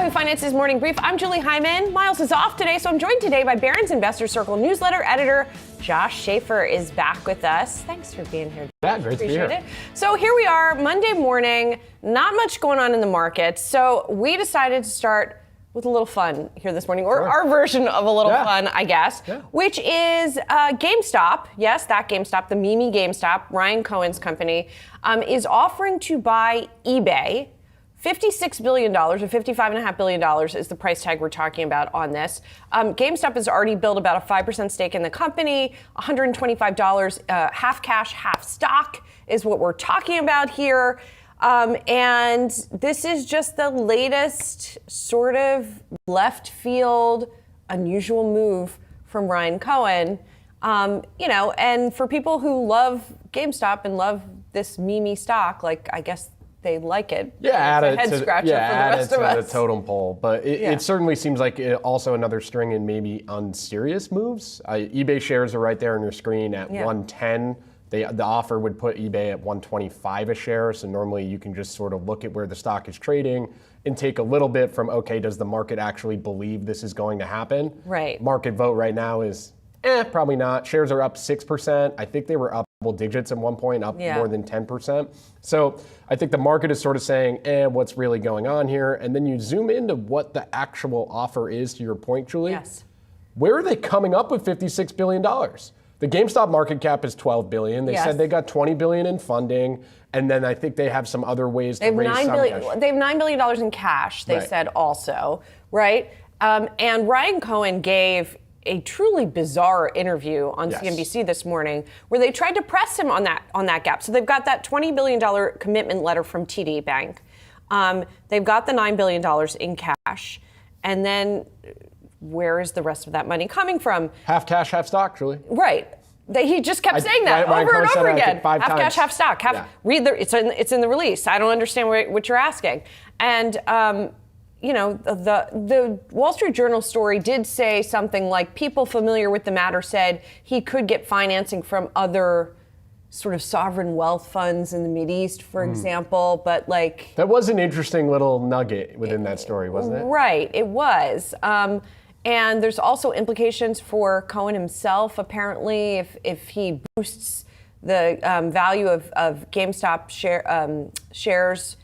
Yahoo Finance's morning brief. I'm Julie Hyman. Miles is off today, so I'm joined today by Barron's Investor Circle newsletter editor Josh Schaefer is back with us. Thanks for being here. Yeah, great to be here. Appreciate it. So here we are, Monday morning. Not much going on in the market, so we decided to start with a little fun here this morning, or our version of a little fun, I guess, which is GameStop. Yes, that GameStop, the meme GameStop, Ryan Cohen's company, is offering to buy eBay. $56 billion, or $55.5 billion is the price tag we're talking about on this. GameStop has already built about a 5% stake in the company, $125, half cash, half stock is what we're talking about here. And this is just the latest sort of left field, unusual move from Ryan Cohen. And for people who love GameStop and love this meme stock, like, I guess they like it. Yeah, add it head to, scratcher for the rest of us. the totem pole. But it certainly seems like also another string in maybe unserious moves. eBay shares are right there on your screen at 110. The offer would put eBay at 125 a share. So normally you can just sort of look at where the stock is trading and take a little bit from, okay, does the market actually believe this is going to happen? Right. Market vote right now is, probably not. Shares are up 6%. I think they were up double digits at one point, up more than 10%. So I think the market is sort of saying, what's really going on here? And then you zoom into what the actual offer is, to your point, Julie. Yes. Where are they coming up with $56 billion? The GameStop market cap is $12 billion. They said they got $20 billion in funding. And then I think they have some other ways to raise some cash. They have $9 billion in cash, they said also, right? And Ryan Cohen gave a truly bizarre interview on CNBC this morning where they tried to press him on that gap. So they've got that $20 billion commitment letter from TD Bank. They've got the $9 billion in cash. And then where is the rest of that money coming from? Half cash, half stock, Julie. Right. He just kept saying that over and over again. Half cash, half stock. It's in the release. I don't understand what you're asking. And the Wall Street Journal story did say something like people familiar with the matter said he could get financing from other sort of sovereign wealth funds in the Mideast, for example, but like... That was an interesting little nugget within that story, wasn't it? Right, it was. And there's also implications for Cohen himself, apparently, if he boosts the value of GameStop shares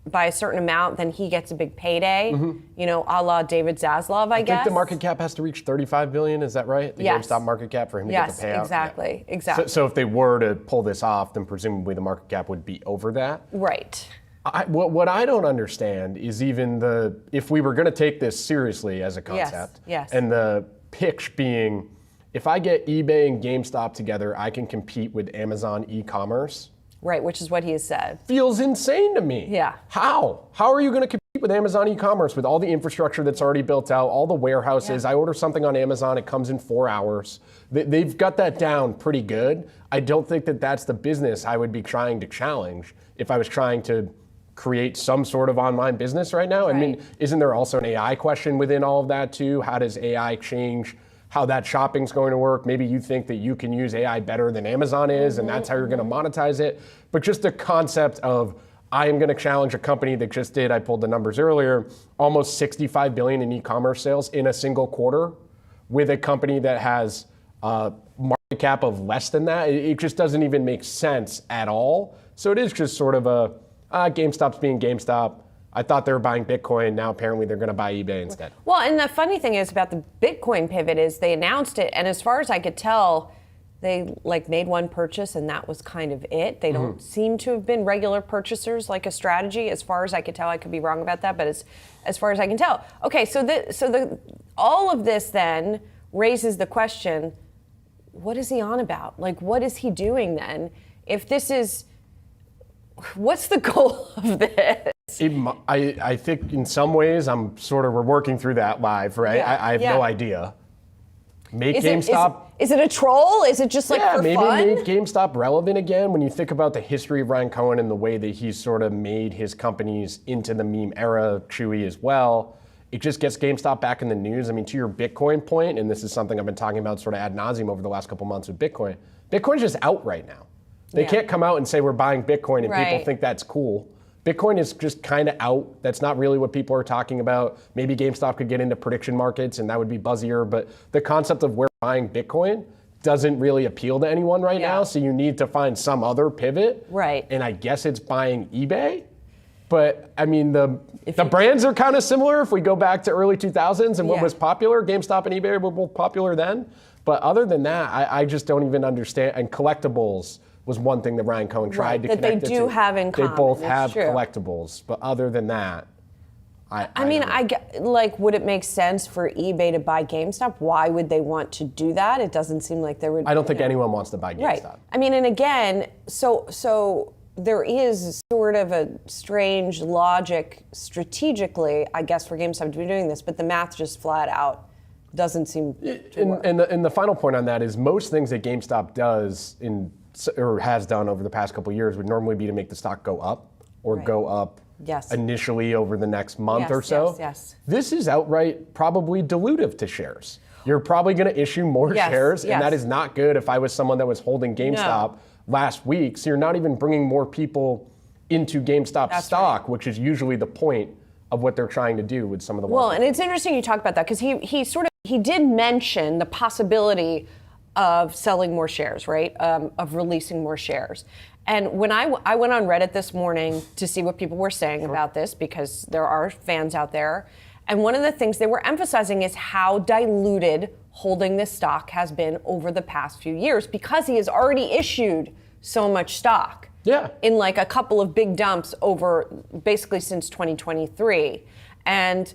by a certain amount, then he gets a big payday, a la David Zaslav, I guess. I think the market cap has to reach $35 billion, is that right? The GameStop market cap for him to get the payout? Exactly, exactly. So if they were to pull this off, then presumably the market cap would be over that? Right. What I don't understand is even if we were going to take this seriously as a concept, and the pitch being, if I get eBay and GameStop together, I can compete with Amazon e-commerce. Right, which is what he has said. Feels insane to me. Yeah. How? How are you going to compete with Amazon e-commerce with all the infrastructure that's already built out, all the warehouses? I order something on Amazon, it comes in 4 hours. They've got that down pretty good. I don't think that that's the business I would be trying to challenge if I was trying to create some sort of online business right now. I mean, isn't there also an AI question within all of that too? How does AI change how that shopping's going to work? Maybe you think that you can use AI better than Amazon is, and that's how you're going to monetize it. But just the concept of, I am going to challenge a company that just did, I pulled the numbers earlier, almost $65 billion in e-commerce sales in a single quarter, with a company that has a market cap of less than that. It just doesn't even make sense at all. So it is just sort of GameStop's being GameStop. I thought they were buying Bitcoin. Now apparently they're going to buy eBay instead. Well, and the funny thing is about the Bitcoin pivot is they announced it, and as far as I could tell, they made one purchase and that was kind of it. They don't seem to have been regular purchasers like a strategy, as far as I could tell. I could be wrong about that, but as far as I can tell. Okay, so all of this then raises the question: what is he on about? Like, what is he doing then? If this is, what's the goal of this? I think in some ways we're working through that live, right? I have no idea. Make GameStop. Is it a troll? Is it just for fun? Maybe make GameStop relevant again. When you think about the history of Ryan Cohen and the way that he's sort of made his companies into the meme era, Chewy as well, it just gets GameStop back in the news. I mean, to your Bitcoin point, and this is something I've been talking about sort of ad nauseum over the last couple months with Bitcoin's just out right now. They can't come out and say we're buying Bitcoin and people think that's cool. Bitcoin is just kind of out. That's not really what people are talking about. Maybe GameStop could get into prediction markets and that would be buzzier, but the concept of where buying Bitcoin doesn't really appeal to anyone right now, so you need to find some other pivot. Right. And I guess it's buying eBay. But I mean, the brands are kind of similar if we go back to early 2000s and what was popular. GameStop and eBay were both popular then. But other than that, I just don't even understand. And collectibles was one thing that Ryan Cohen tried to connect it to. That they do have in common. They both have collectibles. But other than that, I mean, like, would it make sense for eBay to buy GameStop? Why would they want to do that? It doesn't seem like there would. I don't think anyone wants to buy GameStop. Right. I mean, and again, so there is sort of a strange logic strategically, I guess, for GameStop to be doing this, but the math just flat out doesn't seem to work. And the final point on that is most things that GameStop does or has done over the past couple of years would normally be to make the stock go up or go up initially over the next month or so. Yes. This is outright probably dilutive to shares. You're probably going to issue more shares, and that is not good if I was someone that was holding GameStop last week. So you're not even bringing more people into GameStop stock, which is usually the point of what they're trying to do with some of the Well, and it's interesting you talk about that because he did mention the possibility of selling more shares, right? Of releasing more shares. And when I went on Reddit this morning to see what people were saying about this, because there are fans out there, and one of the things they were emphasizing is how diluted holding this stock has been over the past few years because he has already issued so much stock. Yeah. In like a couple of big dumps over basically since 2023. And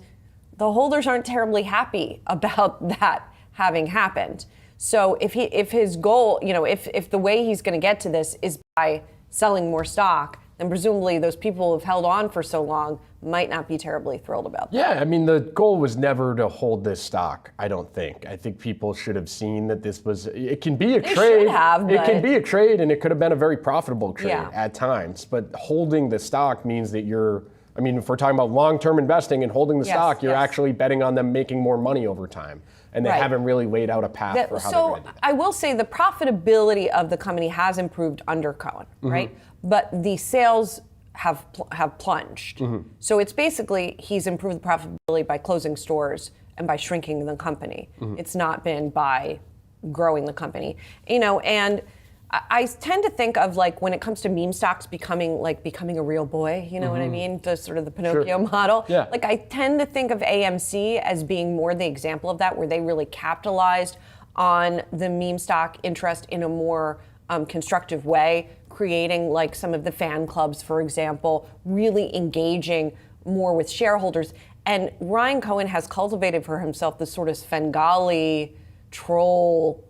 the holders aren't terribly happy about that having happened. So if his goal, if the way he's going to get to this is by selling more stock, then presumably those people who have held on for so long might not be terribly thrilled about that. Yeah, I mean, the goal was never to hold this stock, I don't think. I think people should have seen that this was, it can be a trade. It can be a trade, and it could have been a very profitable trade at times. But holding the stock means that if we're talking about long-term investing and holding the stock, you're actually betting on them making more money over time. And they haven't really laid out a path for how they're going to do that. I will say the profitability of the company has improved under Cohen, right? But the sales have plunged. So it's basically he's improved the profitability by closing stores and by shrinking the company. It's not been by growing the company. And I tend to think of like when it comes to meme stocks becoming a real boy, you know what I mean? The sort of the Pinocchio model. Yeah. Like I tend to think of AMC as being more the example of that, where they really capitalized on the meme stock interest in a more constructive way, creating like some of the fan clubs, for example, really engaging more with shareholders. And Ryan Cohen has cultivated for himself this sort of Svengali troll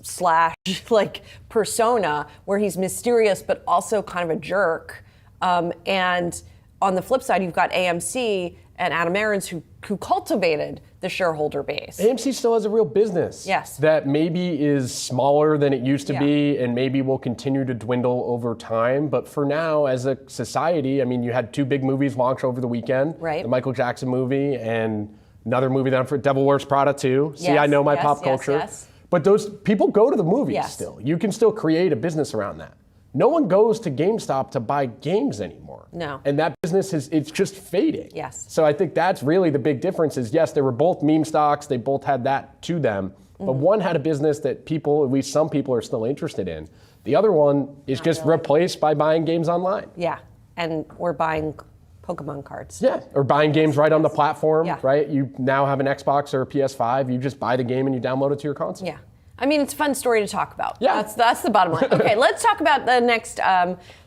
/ like persona where he's mysterious but also kind of a jerk. And on the flip side, you've got AMC and Adam Aarons who cultivated the shareholder base. AMC still has a real business that maybe is smaller than it used to be and maybe will continue to dwindle over time. But for now, as a society, I mean, you had two big movies launch over the weekend. Right. The Michael Jackson movie and another movie that I'm for Devil Wears Prada 2. See, I know my pop culture. Yes. But those people go to the movies still. You can still create a business around that. No one goes to GameStop to buy games anymore. No. And that business it's just fading. Yes. So I think that's really the big difference is, yes, they were both meme stocks. They both had that to them. But one had a business that people, at least some people, are still interested in. The other one is just replaced by buying games online. Yeah. And we're buying Pokemon cards. Yeah, or buying games right on the platform, right? You now have an Xbox or a PS5. You just buy the game and you download it to your console. Yeah. I mean, it's a fun story to talk about. Yeah. That's the bottom line. Okay, let's talk about the next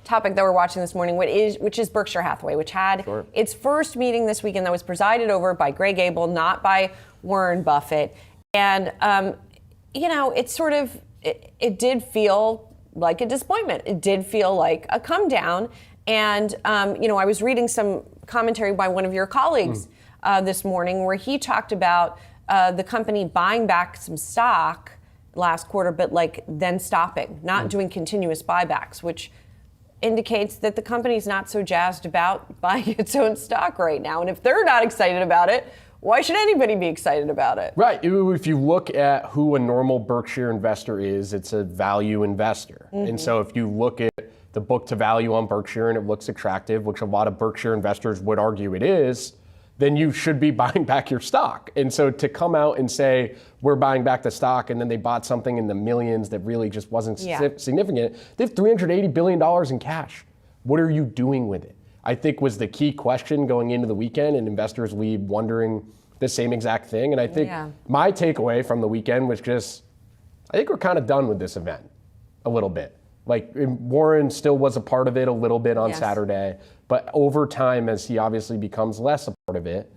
topic that we're watching this morning, which is Berkshire Hathaway, which had its first meeting this weekend that was presided over by Greg Abel, not by Warren Buffett. And, it did feel like a disappointment. It did feel like a come down. And, I was reading some commentary by one of your colleagues this morning where he talked about the company buying back some stock last quarter, but then stopping, not doing continuous buybacks, which indicates that the company's not so jazzed about buying its own stock right now. And if they're not excited about it, why should anybody be excited about it? Right. If you look at who a normal Berkshire investor is, it's a value investor. And so if you look at the book to value on Berkshire and it looks attractive, which a lot of Berkshire investors would argue it is, then you should be buying back your stock. And so to come out and say, we're buying back the stock, and then they bought something in the millions that really just wasn't significant, they have $380 billion in cash. What are you doing with it? I think was the key question going into the weekend, and investors leave wondering the same exact thing. And I think my takeaway from the weekend was just, I think we're kind of done with this event a little bit. Like Warren still was a part of it a little bit on Saturday, but over time, as he obviously becomes less a part of it,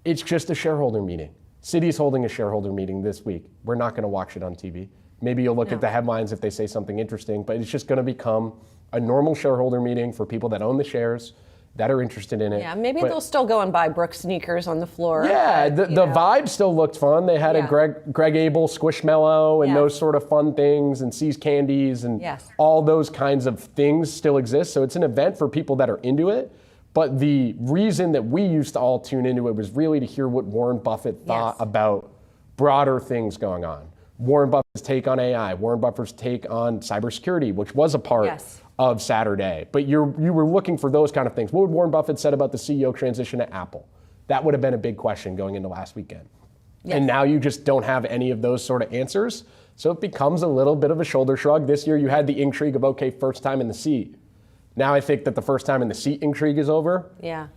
it's just a shareholder meeting. Citi's holding a shareholder meeting this week. We're not going to watch it on TV. Maybe you'll look at the headlines if they say something interesting, but it's just going to become a normal shareholder meeting for people that own the shares, that are interested in it. Yeah, maybe they'll still go and buy Brooks sneakers on the floor. Yeah, the vibe still looked fun. They had a Greg Abel Squishmallow and those sort of fun things, and See's Candies, and all those kinds of things still exist. So it's an event for people that are into it. But the reason that we used to all tune into it was really to hear what Warren Buffett thought about broader things going on. Warren Buffett's take on AI, Warren Buffett's take on cybersecurity, which was a part of Saturday. But you were looking for those kind of things. What would Warren Buffett said about the CEO transition at Apple? That would have been a big question going into last weekend. And now you just don't have any of those sort of answers. So it becomes a little bit of a shoulder shrug. This year you had the intrigue of, okay, first time in the seat. Now I think that the first time in the seat intrigue is over. Yeah.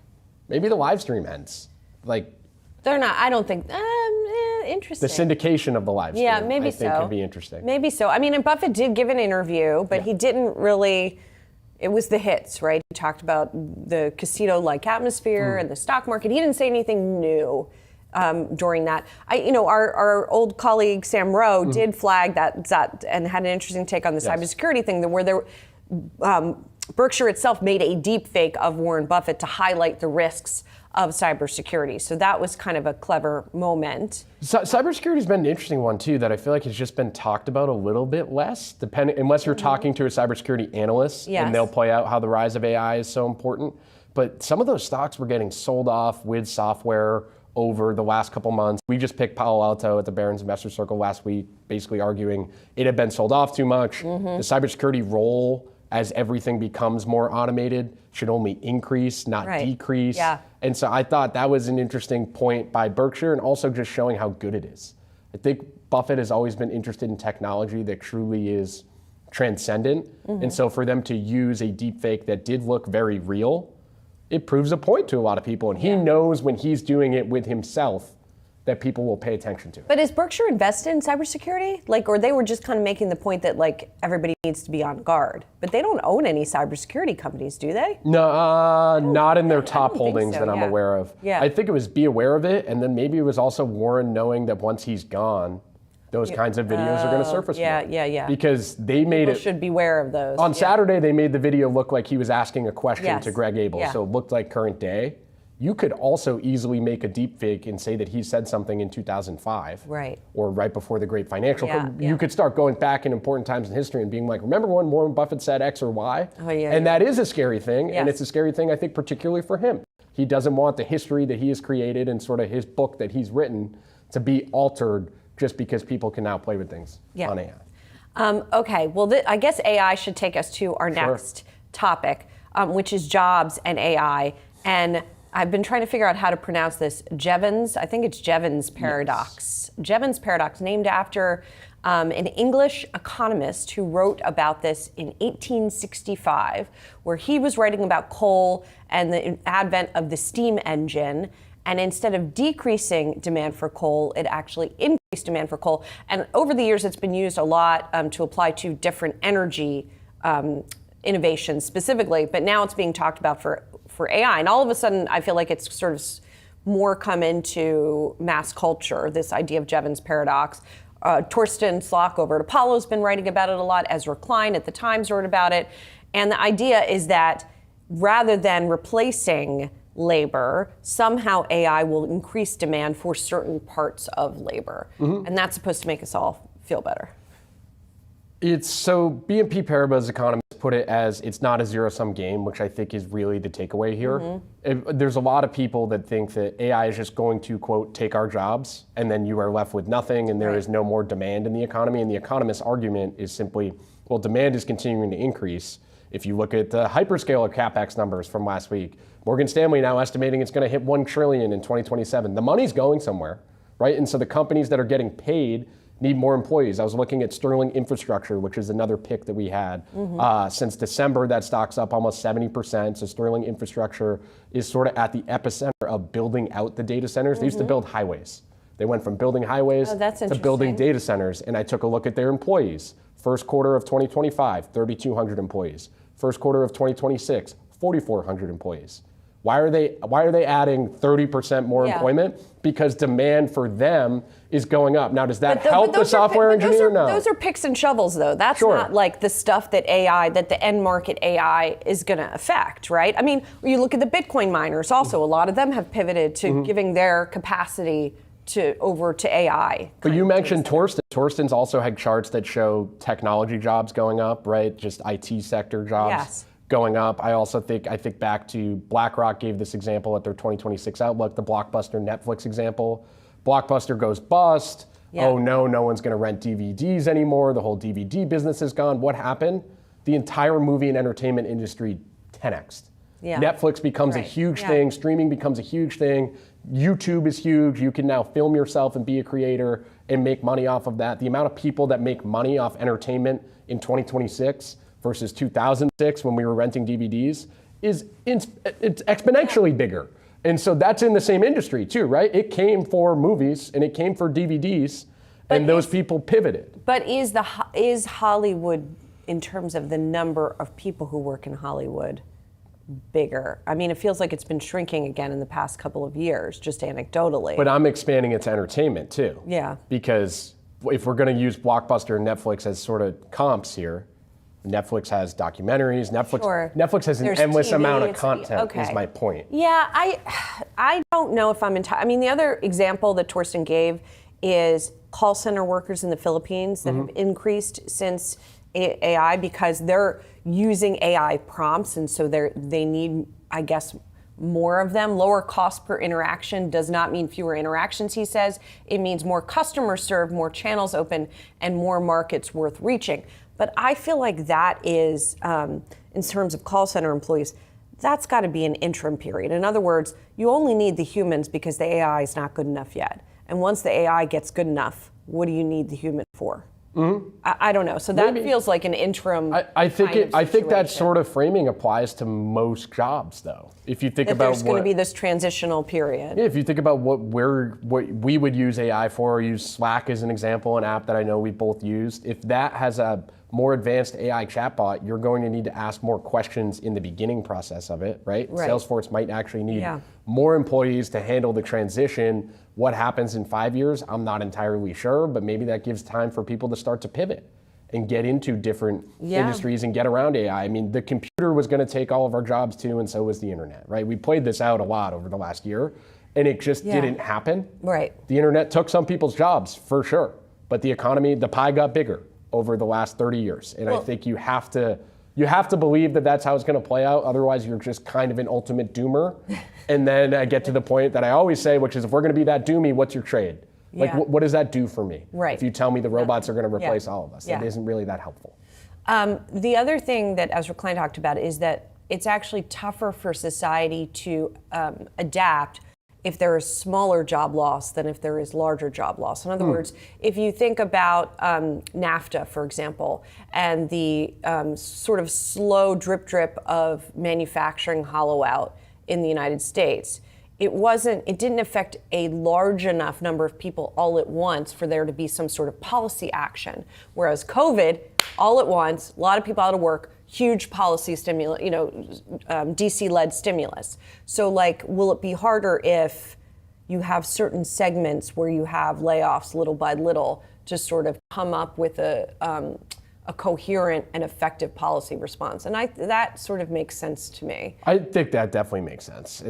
Maybe the live stream ends. Like, they're not, I don't think, interesting. The syndication of the live stream, yeah, maybe I think could be interesting. Maybe so. I mean, and Buffett did give an interview, but he didn't really, it was the hits, right? He talked about the casino-like atmosphere and the stock market. He didn't say anything new during that. Our old colleague Sam Rowe did flag that and had an interesting take on the cybersecurity thing, where Berkshire itself made a deep fake of Warren Buffett to highlight the risks of cybersecurity. So that was kind of a clever moment. Cybersecurity has been an interesting one too, that I feel like has just been talked about a little bit less, unless you're talking to a cybersecurity analyst and they'll play out how the rise of AI is so important. But some of those stocks were getting sold off with software over the last couple months. We just picked Palo Alto at the Barron's Investor Circle last week, basically arguing it had been sold off too much. The cybersecurity role, as everything becomes more automated, should only increase, not decrease. Yeah. And so I thought that was an interesting point by Berkshire, and also just showing how good it is. I think Buffett has always been interested in technology that truly is transcendent. And so for them to use a deep fake that did look very real, it proves a point to a lot of people. And he knows when he's doing it with himself that people will pay attention to. But is Berkshire invested in cybersecurity? Or they were just kind of making the point that everybody needs to be on guard. But they don't own any cybersecurity companies, do they? No, not in their top holdings that I'm aware of. Yeah. I think it was be aware of it, and then maybe it was also Warren knowing that once he's gone, those kinds of videos are going to surface more. Yeah. Because they made People should beware of those. On Saturday, they made the video look like he was asking a question to Greg Abel, so it looked like current day. You could also easily make a deep fake and say that he said something in 2005. Right. Or right before the great financial crisis. Yeah. You could start going back in important times in history and being like, remember when Warren Buffett said X or Y? Oh, yeah. And that is a scary thing, and it's a scary thing, I think, particularly for him. He doesn't want the history that he has created and sort of his book that he's written to be altered just because people can now play with things on AI. Okay, well, I guess AI should take us to our next topic, which is jobs and AI. And I've been trying to figure out how to pronounce this. Jevons, I think it's Jevons paradox. Yes. Jevons paradox, named after an English economist who wrote about this in 1865, where he was writing about coal and the advent of the steam engine. And instead of decreasing demand for coal, it actually increased demand for coal. And over the years, it's been used a lot to apply to different energy innovations specifically, but now it's being talked about for AI. And all of a sudden, I feel like it's sort of more come into mass culture, this idea of Jevons paradox. Torsten Slok over at Apollo's been writing about it a lot. Ezra Klein at the Times wrote about it. And the idea is that rather than replacing labor, somehow AI will increase demand for certain parts of labor. And that's supposed to make us all feel better. It's so BNP Paribas economist economists put it as it's not a zero-sum game, which I think is really the takeaway here. There's a lot of people that think that AI is just going to, quote, take our jobs, and then you are left with nothing, and there is no more demand in the economy. And the economist's argument is simply, well, demand is continuing to increase. If you look at the hyperscaler CapEx numbers from last week, Morgan Stanley now estimating it's going to hit $1 trillion in 2027. The money's going somewhere, right? And so the companies that are getting paid need more employees. I was looking at Sterling Infrastructure, which is another pick that we had. Since December, that stock's up almost 70%. So Sterling Infrastructure is sort of at the epicenter of building out the data centers. They used to build highways. They went from building highways to building data centers. And I took a look at their employees. First quarter of 2025, 3,200 employees. First quarter of 2026, 4,400 employees. Why are they adding 30% more employment? Because demand for them is going up. Now, does that help the software engineer? No. Those are picks and shovels, though. That's not like the stuff that the end market AI is going to affect, right? I mean, you look at the Bitcoin miners also, a lot of them have pivoted to giving their capacity over to AI. But you mentioned Torsten. Torsten's also had charts that show technology jobs going up, right? Just IT sector jobs going up. I think back to BlackRock gave this example at their 2026 outlook, the Blockbuster Netflix example. Blockbuster goes bust. Oh no one's going to rent DVDs anymore. The whole DVD business is gone. What happened? The entire movie and entertainment industry 10x'd. Netflix becomes a huge thing. Streaming becomes a huge thing. YouTube is huge. You can now film yourself and be a creator and make money off of that. The amount of people that make money off entertainment in 2026 versus 2006 when we were renting DVDs it's exponentially bigger. And so that's in the same industry too, right? It came for movies and it came for DVDs, and those people pivoted. But is Hollywood, in terms of the number of people who work in Hollywood, bigger? I mean, it feels like it's been shrinking again in the past couple of years, just anecdotally. But I'm expanding it to entertainment too. Yeah. Because if we're going to use Blockbuster and Netflix as sort of comps here, Netflix has documentaries. Netflix has an endless amount of content, is my point. Yeah, I don't know if I'm I mean, the other example that Torsten gave is call center workers in the Philippines that have increased since AI because they're using AI prompts, and so they need, I guess, more of them. Lower cost per interaction does not mean fewer interactions, he says. It means more customers served, more channels open, and more markets worth reaching. But I feel like that is, in terms of call center employees, that's got to be an interim period. In other words, you only need the humans because the AI is not good enough yet. And once the AI gets good enough, what do you need the human for? I don't know. So that feels like an interim. I think that sort of framing applies to most jobs, though. If you think about there's going to be this transitional period. Yeah, if you think about what we would use AI for, use Slack as an example, an app that I know we both used. If that has a more advanced AI chatbot, you're going to need to ask more questions in the beginning process of it, right? Salesforce might actually need more employees to handle the transition. What happens in 5 years, I'm not entirely sure, but maybe that gives time for people to start to pivot and get into different industries and get around AI. I mean, the computer was going to take all of our jobs too, and so was the internet, right? We played this out a lot over the last year, and it just didn't happen. Right. The internet took some people's jobs, for sure, but the economy, the pie got bigger over the last 30 years. And I think you have to believe that that's how it's going to play out. Otherwise, you're just kind of an ultimate doomer. And then I get to the point that I always say, which is, if we're going to be that doomy, what's your trade? Like, what does that do for me? Right. If you tell me the robots are going to replace all of us, that isn't really that helpful. The other thing that Ezra Klein talked about is that it's actually tougher for society to adapt if there is smaller job loss than if there is larger job loss. In other words, if you think about NAFTA, for example, and the sort of slow drip of manufacturing hollow out in the United States, it didn't affect a large enough number of people all at once for there to be some sort of policy action. Whereas COVID, all at once, a lot of people out of work, huge policy stimulus, DC-led stimulus. So, like, will it be harder if you have certain segments where you have layoffs little by little to sort of come up with a coherent and effective policy response? And that sort of makes sense to me. I think that definitely makes sense.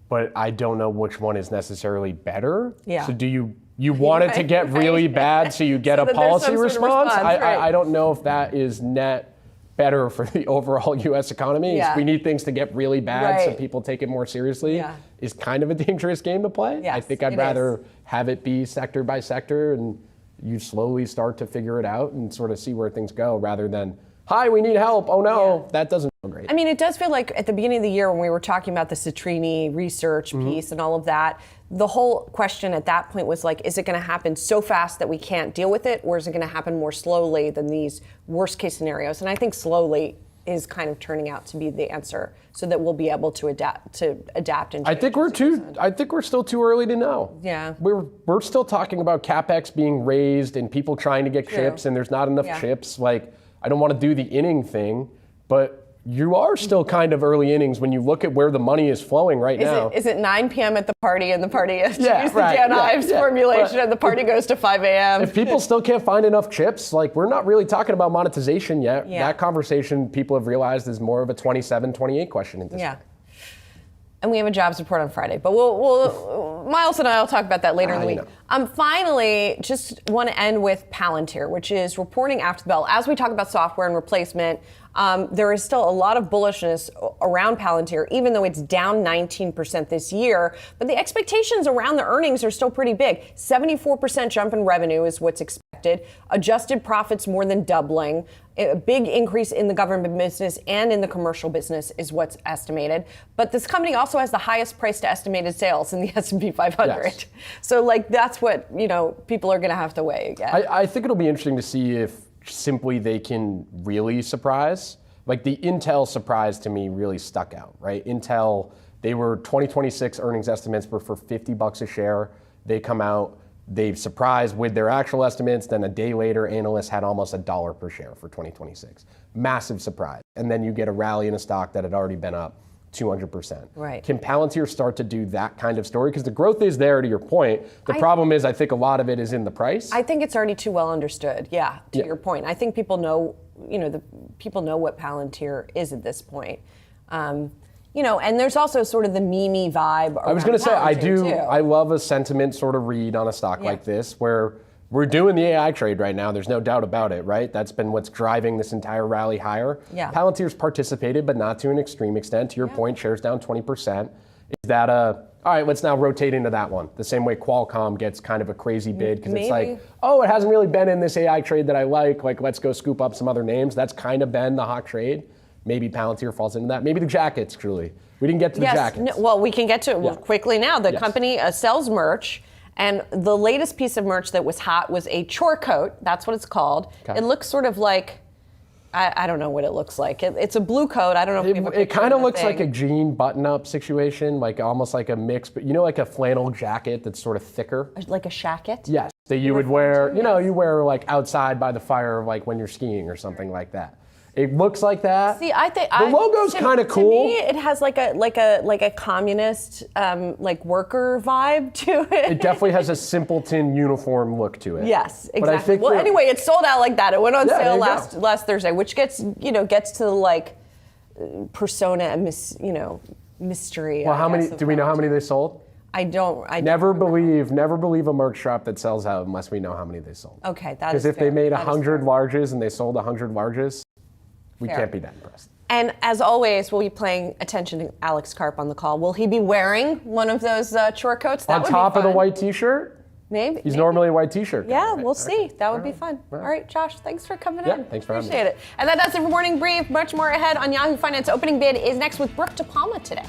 But I don't know which one is necessarily better. Yeah. So do you want it to get really bad so you get a policy response? I don't know if that is net better for the overall U.S. economy. Yeah. We need things to get really bad so Right. people take it more seriously. Yeah. Is kind of a dangerous game to play. Yes, I think I'd it rather is. have it be sector by sector and you slowly start to figure it out and sort of see where things go rather than, hi, we need help. Oh no, Yeah. that doesn't feel great. I mean, it does feel like at the beginning of the year when we were talking about the Citrini research piece and all of that, the whole question at that point was like, is it going to happen so fast that we can't deal with it, or is it going to happen more slowly than these worst case scenarios? And I think slowly is kind of turning out to be the answer, so that we'll be able to adapt and I think we're still too early to know. Yeah. We're still talking about CapEx being raised and people trying to get chips and there's not enough Yeah. chips. Like, I don't want to do the inning thing, but you are still kind of early innings when you look at where the money is flowing right now. Is it 9 p.m. at the party and the party is to Yeah, use the right, Dan yeah, Ives yeah. formulation But and the party goes to 5 a.m. If people still can't find enough chips, like, we're not really talking about monetization yet. Yeah. That conversation, people have realized, is more of a 27, 28 question at this Yeah. point. And we have a jobs report on Friday, but we'll Miles and I will talk about that later in the week. Finally, just want to end with Palantir, which is reporting after the bell. As we talk about software and replacement, there is still a lot of bullishness around Palantir, even though it's down 19% this year. But the expectations around the earnings are still pretty big. 74% jump in revenue is what's expected. Adjusted profits more than doubling. A big increase in the government business and in the commercial business is what's estimated. But this company also has the highest price to estimated sales in the S&P 500. Yes. So like that's what, people are going to have to weigh again. I think it'll be interesting to see if simply they can really surprise. Like, the Intel surprise to me really stuck out, right? Intel, they were 2026 earnings estimates were for $50 a share. They come out, they've surprised with their actual estimates. Then a day later, analysts had almost $1 per share for 2026. Massive surprise. And then you get a rally in a stock that had already been up 200%. Right. Can Palantir start to do that kind of story? Because the growth is there, to your point. The problem is, I think a lot of it is in the price. I think it's already too well understood. Yeah, to your point. I think people know, people know what Palantir is at this point. And there's also sort of the meme vibe. I was going to say, too. I love a sentiment sort of read on a stock like this, where we're doing the AI trade right now. There's no doubt about it, right? That's been what's driving this entire rally higher. Yeah. Palantir's participated, but not to an extreme extent. To your point, shares down 20%. Is that all right, let's now rotate into that one. The same way Qualcomm gets kind of a crazy bid because it's like, oh, it hasn't really been in this AI trade that I like. Like, let's go scoop up some other names. That's kind of been the hot trade. Maybe Palantir falls into that. Maybe the jackets, Julie. We didn't get to the jackets. Well, we can get to it quickly now. The company sells merch. And the latest piece of merch that was hot was a chore coat. That's what it's called. Okay. It looks sort of like, I don't know what it looks like. It's a blue coat. I don't know if we have a picture. It kind of looks like a jean button-up situation, like almost like a mix, but like a flannel jacket that's sort of thicker. Like a shacket? Yes, that you would wear, you wear like outside by the fire, like when you're skiing or something like that. It looks like that. See, I think the logo's kind of cool. To me, it has like a communist worker vibe to it. It definitely has a simpleton uniform look to it. Yes, exactly. But I think anyway, it sold out like that. It went on sale last Thursday, which gets to like persona and mystery. Well, how many? Do we know how many they sold? I don't never believe a merch shop that sells out unless we know how many they sold. Okay, that is because if fair. they made 100 larges and they sold 100 larges. We can't be that impressed. And as always, we'll be paying attention to Alex Karp on the call. Will he be wearing one of those chore coats? That on top of the white T-shirt? Maybe. He's normally a white T-shirt guy. Yeah, we'll see. That would be fun. All right, Josh, thanks for coming in. Thanks for having me. Appreciate it. And that does it for Morning Brief. Much more ahead on Yahoo Finance. Opening bid is next with Brooke De Palma today.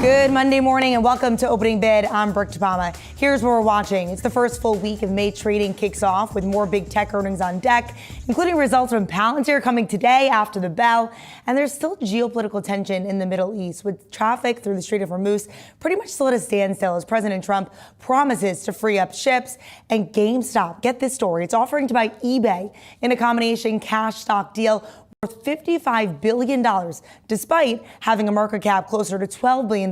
Good Monday morning and welcome to Opening Bid. I'm Brooke Topama. Here's what we're watching. It's the first full week of May trading kicks off with more big tech earnings on deck, including results from Palantir coming today after the bell. And there's still geopolitical tension in the Middle East with traffic through the Strait of Hormuz pretty much still at a standstill as President Trump promises to free up ships. And GameStop, get this story, it's offering to buy eBay in a combination cash stock deal worth $55 billion, despite having a market cap closer to $12 billion.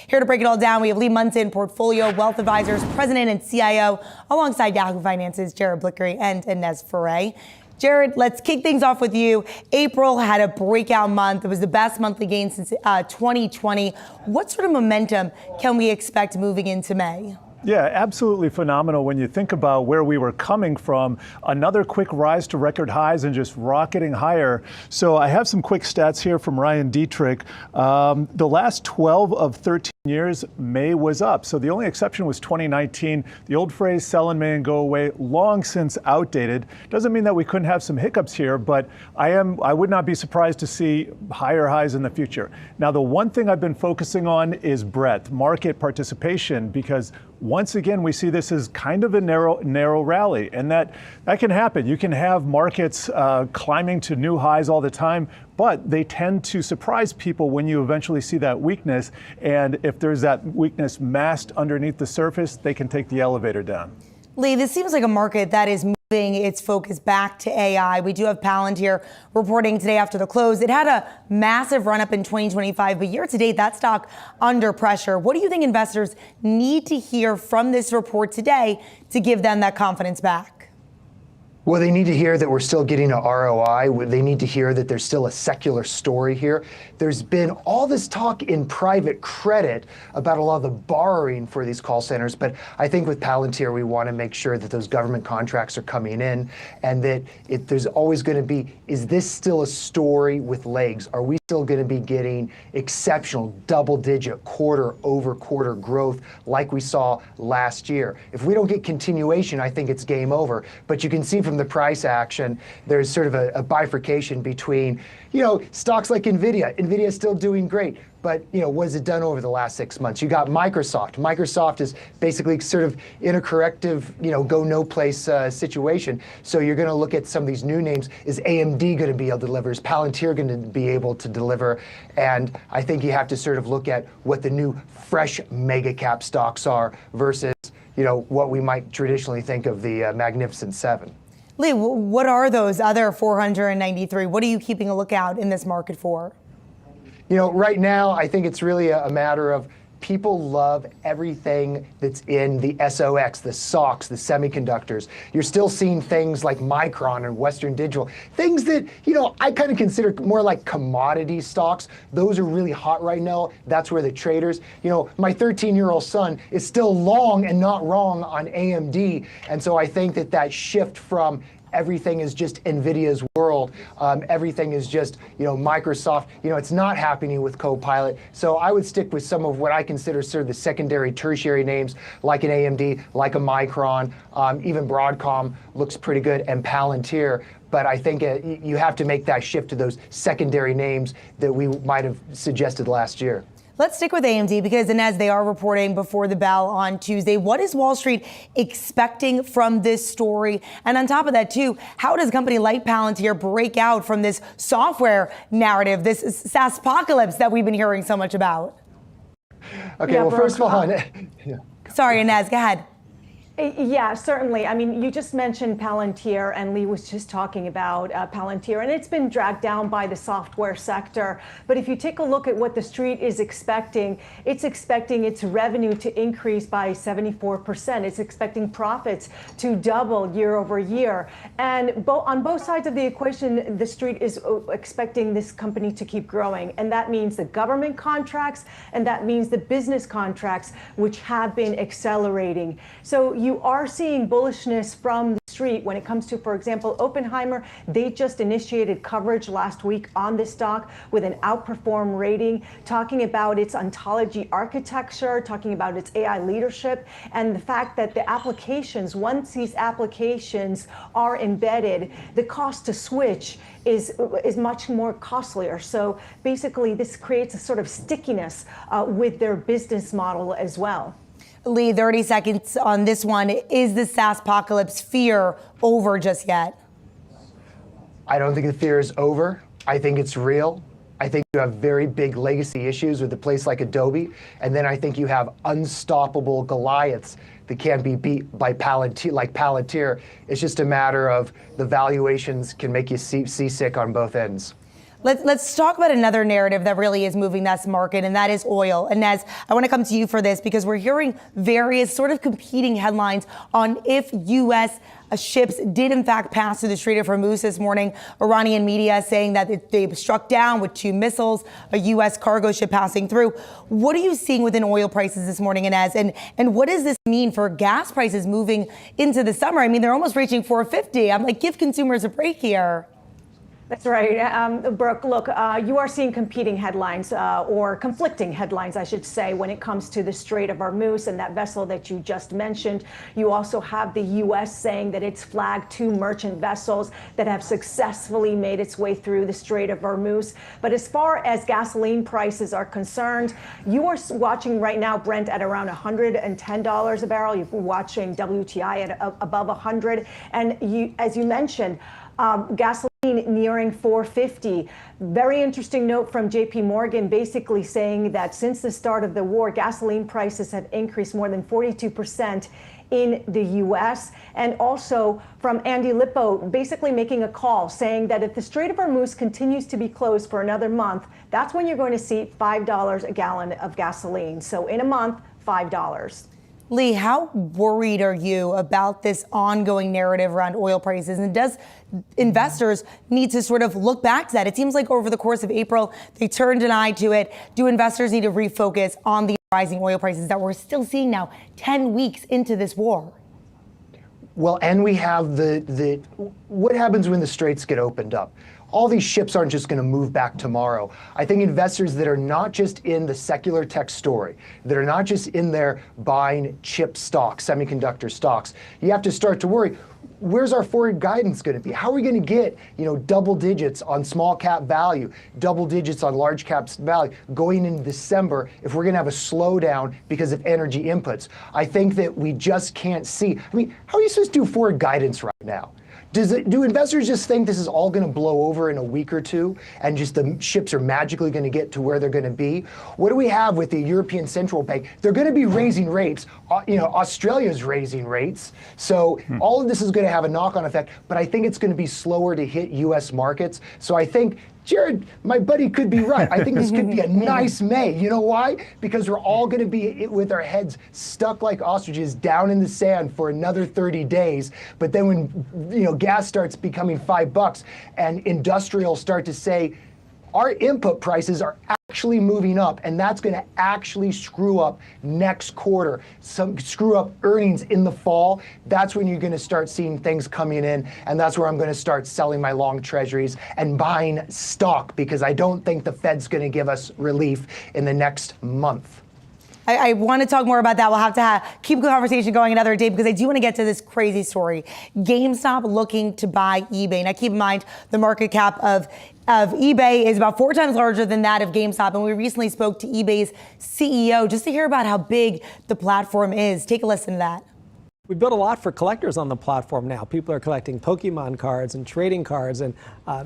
Here to break it all down, we have Lee Munson, Portfolio Wealth Advisors, President and CIO, alongside Yahoo Finance's Jared Blickery and Inez Foray. Jared, let's kick things off with you. April had a breakout month. It was the best monthly gain since 2020. What sort of momentum can we expect moving into May? Yeah, absolutely phenomenal when you think about where we were coming from. Another quick rise to record highs and just rocketing higher. So I have some quick stats here from Ryan Dietrich. The last 12 of 13 years, May was up. So the only exception was 2019. The old phrase, sell in May and go away, long since outdated. Doesn't mean that we couldn't have some hiccups here, but I would not be surprised to see higher highs in the future. Now, the one thing I've been focusing on is breadth, market participation, because once again, we see this as kind of a narrow rally, and that can happen. You can have markets climbing to new highs all the time, but they tend to surprise people when you eventually see that weakness. And if there's that weakness masked underneath the surface, they can take the elevator down. Lee, this seems like a market that is moving its focus back to AI. We do have Palantir reporting today after the close. It had a massive run up in 2025, but year to date, that stock under pressure. What do you think investors need to hear from this report today to give them that confidence back? Well, they need to hear that we're still getting a ROI. They need to hear that there's still a secular story here. There's been all this talk in private credit about a lot of the borrowing for these call centers, but I think with Palantir, we want to make sure that those government contracts are coming in and that there's always going to be, is this still a story with legs? Are we still going to be getting exceptional double-digit quarter-over-quarter growth like we saw last year? If we don't get continuation, I think it's game over. But you can see from the price action, there's sort of a bifurcation between, stocks like NVIDIA. NVIDIA is still doing great, but, what has it done over the last 6 months? You got Microsoft. Microsoft is basically sort of in a corrective, go no place situation. So you're going to look at some of these new names. Is AMD going to be able to deliver? Is Palantir going to be able to deliver? And I think you have to sort of look at what the new fresh mega cap stocks are versus, what we might traditionally think of the Magnificent Seven. Lee, what are those other 493? What are you keeping a lookout in this market for? Right now, I think it's really a matter of people love everything that's in the SOX, the SOX, the semiconductors. You're still seeing things like Micron and Western Digital, things that, I kind of consider more like commodity stocks. Those are really hot right now. That's where the traders, my 13-year-old son is still long and not wrong on AMD. And so I think that shift from everything is just NVIDIA's world. Everything is just, Microsoft. It's not happening with Copilot. So I would stick with some of what I consider sort of the secondary, tertiary names, like an AMD, like a Micron. Even Broadcom looks pretty good, and Palantir. But I think you have to make that shift to those secondary names that we might have suggested last year. Let's stick with AMD because, Inez, they are reporting before the bell on Tuesday. What is Wall Street expecting from this story? And on top of that, too, how does a company like Palantir break out from this software narrative, this SaaS apocalypse that we've been hearing so much about? Okay, well, first of all, sorry, Inez, go ahead. Yeah, certainly. I mean, you just mentioned Palantir, and Lee was just talking about Palantir, and it's been dragged down by the software sector. But if you take a look at what the street is expecting, it's expecting its revenue to increase by 74%. It's expecting profits to double year over year. And on both sides of the equation, the street is expecting this company to keep growing. And that means the government contracts, and that means the business contracts, which have been accelerating. So you are seeing bullishness from the street street when it comes to, for example, Oppenheimer. They just initiated coverage last week on this stock with an outperform rating, talking about its ontology architecture, talking about its AI leadership, and the fact that the applications, once these applications are embedded, the cost to switch is much more costlier. So basically, this creates a sort of stickiness with their business model as well. Lee, 30 seconds on this one. Is the SaaS apocalypse fear over just yet? I don't think the fear is over. I think it's real. I think you have very big legacy issues with a place like Adobe. And then I think you have unstoppable Goliaths that can't be beat by Palantir, like Palantir. It's just a matter of the valuations can make you seasick on both ends. Let's talk about another narrative that really is moving this market, and that is oil. And Nez, I want to come to you for this because we're hearing various sort of competing headlines on if U.S. ships did in fact pass through the Strait of Hormuz this morning. Iranian media saying that they struck down with 2 missiles, a U.S. cargo ship passing through. What are you seeing within oil prices this morning, Inez? And what does this mean for gas prices moving into the summer? I mean, they're almost reaching $4.50. I'm like, give consumers a break here. That's right. Brooke, look, you are seeing competing headlines or conflicting headlines, I should say, when it comes to the Strait of Hormuz and that vessel that you just mentioned. You also have the U.S. saying that it's flagged 2 merchant vessels that have successfully made its way through the Strait of Hormuz. But as far as gasoline prices are concerned, you are watching right now Brent at around $110 a barrel. You're watching WTI at above 100. And as you mentioned, gasoline nearing $4.50. Very interesting note from JP Morgan, basically saying that since the start of the war, gasoline prices have increased more than 42% in the U.S. And also from Andy Lippo, basically making a call saying that if the Strait of Hormuz continues to be closed for another month, that's when you're going to see $5 a gallon of gasoline. So in a month, $5. Lee, how worried are you about this ongoing narrative around oil prices? And does investors need to sort of look back to that? It seems like over the course of April, they turned an eye to it. Do investors need to refocus on the rising oil prices that we're still seeing now 10 weeks into this war? Well, and we have what happens when the straits get opened up? All these ships aren't just going to move back tomorrow. I think investors that are not just in the secular tech story, that are not just in there buying chip stocks, semiconductor stocks, you have to start to worry, where's our forward guidance going to be? How are we going to get, double digits on small cap value, double digits on large cap value going into December if we're going to have a slowdown because of energy inputs? I think that we just can't see. I mean, how are you supposed to do forward guidance right now? Do investors just think this is all going to blow over in a week or two and just the ships are magically going to get to where they're going to be? What do we have with the European Central Bank? They're going to be raising rates. Australia's raising rates. So all of this is going to have a knock-on effect, but I think it's going to be slower to hit U.S. markets. So I think Jared, my buddy, could be right. I think this could be a nice May. You know why? Because we're all going to be with our heads stuck like ostriches down in the sand for another 30 days. But then when gas starts becoming $5 and industrials start to say, our input prices are actually moving up, and that's going to actually screw up next quarter, screw up earnings in the fall. That's when you're going to start seeing things coming in, and that's where I'm going to start selling my long treasuries and buying stock, because I don't think the Fed's going to give us relief in the next month. I want to talk more about that. We'll have to keep the conversation going another day because I do want to get to this crazy story. GameStop looking to buy eBay. Now, keep in mind, the market cap of eBay is about 4 times larger than that of GameStop. And we recently spoke to eBay's CEO just to hear about how big the platform is. Take a listen to that. We built a lot for collectors on the platform now. People are collecting Pokemon cards and trading cards and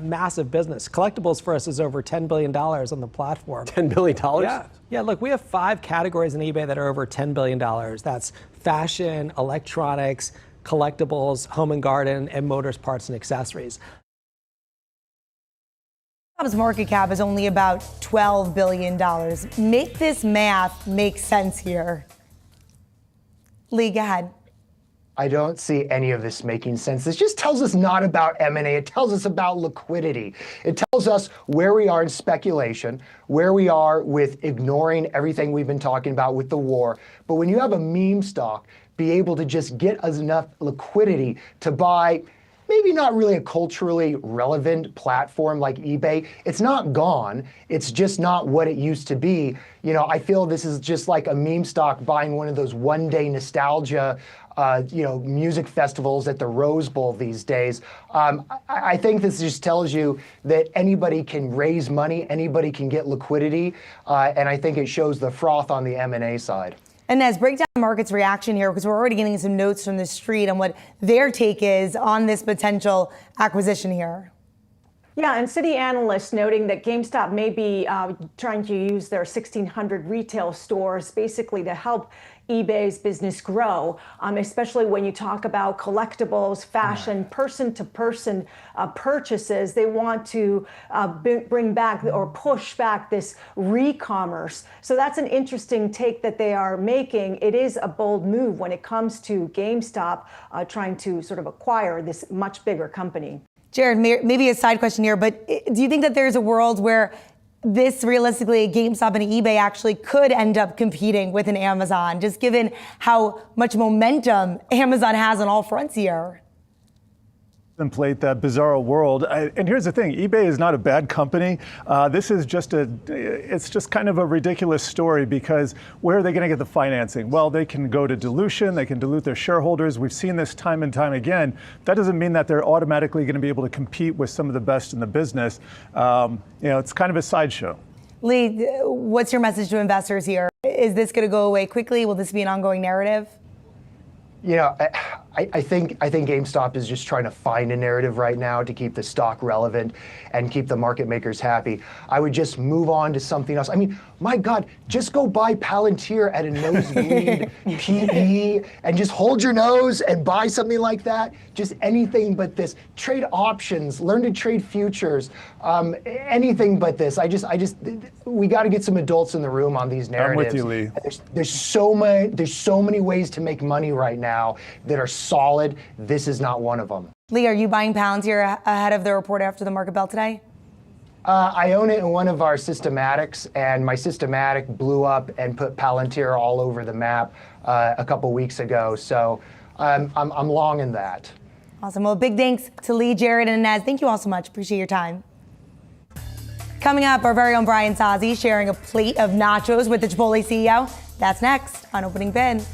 massive business. Collectibles for us is over $10 billion on the platform. $10 billion? Yeah, look, we have 5 categories in eBay that are over $10 billion. That's fashion, electronics, collectibles, home and garden, and motors, parts, and accessories. GameStop's market cap is only about $12 billion. Make this math make sense here. Lee, go ahead. I don't see any of this making sense. This just tells us not about M&A. It tells us about liquidity. It tells us where we are in speculation, where we are with ignoring everything we've been talking about with the war. But when you have a meme stock be able to just get us enough liquidity to buy maybe not really a culturally relevant platform like eBay. It's not gone. It's just not what it used to be. You know, I feel this is just like a meme stock buying one of those one-day nostalgia music festivals at the Rose Bowl these days. I think this just tells you that anybody can raise money, anybody can get liquidity, and I think it shows the froth on the M&A side. And Nez, break down the market's reaction here, because we're already getting some notes from the street on what their take is on this potential acquisition here. Yeah, and Citi analysts noting that GameStop may be trying to use their 1,600 retail stores basically to help eBay's business grow, especially when you talk about collectibles, fashion, person-to-person purchases. They want to bring back or push back this re-commerce. So that's an interesting take that they are making. It is a bold move when it comes to GameStop trying to sort of acquire this much bigger company. Jared, maybe a side question here, but do you think that there's a world where this realistically, GameStop and eBay actually could end up competing with an Amazon, just given how much momentum Amazon has on all fronts here? Contemplate that bizarre world. And here's the thing, eBay is not a bad company. This is just it's just kind of a ridiculous story, because where are they going to get the financing? Well, they can go to dilution, they can dilute their shareholders. We've seen this time and time again. That doesn't mean that they're automatically going to be able to compete with some of the best in the business. It's kind of a sideshow. Lee, what's your message to investors here? Is this going to go away quickly? Will this be an ongoing narrative? I think GameStop is just trying to find a narrative right now to keep the stock relevant and keep the market makers happy. I would just move on to something else. I mean, my God, just go buy Palantir at a nosebleed PE and just hold your nose and buy something like that. Just anything but this. Trade options, learn to trade futures, anything but this. We got to get some adults in the room on these narratives. I'm with you, Lee. There's so many ways to make money right now that are solid. This is not one of them. Lee, are you buying Palantir ahead of the report after the market bell today? I own it in one of our systematics, and my systematic blew up and put Palantir all over the map a couple weeks ago. So I'm long in that. Awesome. Well, big thanks to Lee, Jared, and Nez. Thank you all so much. Appreciate your time. Coming up, our very own Brian Sozzi sharing a plate of nachos with the Chipotle CEO. That's next on Opening Bid.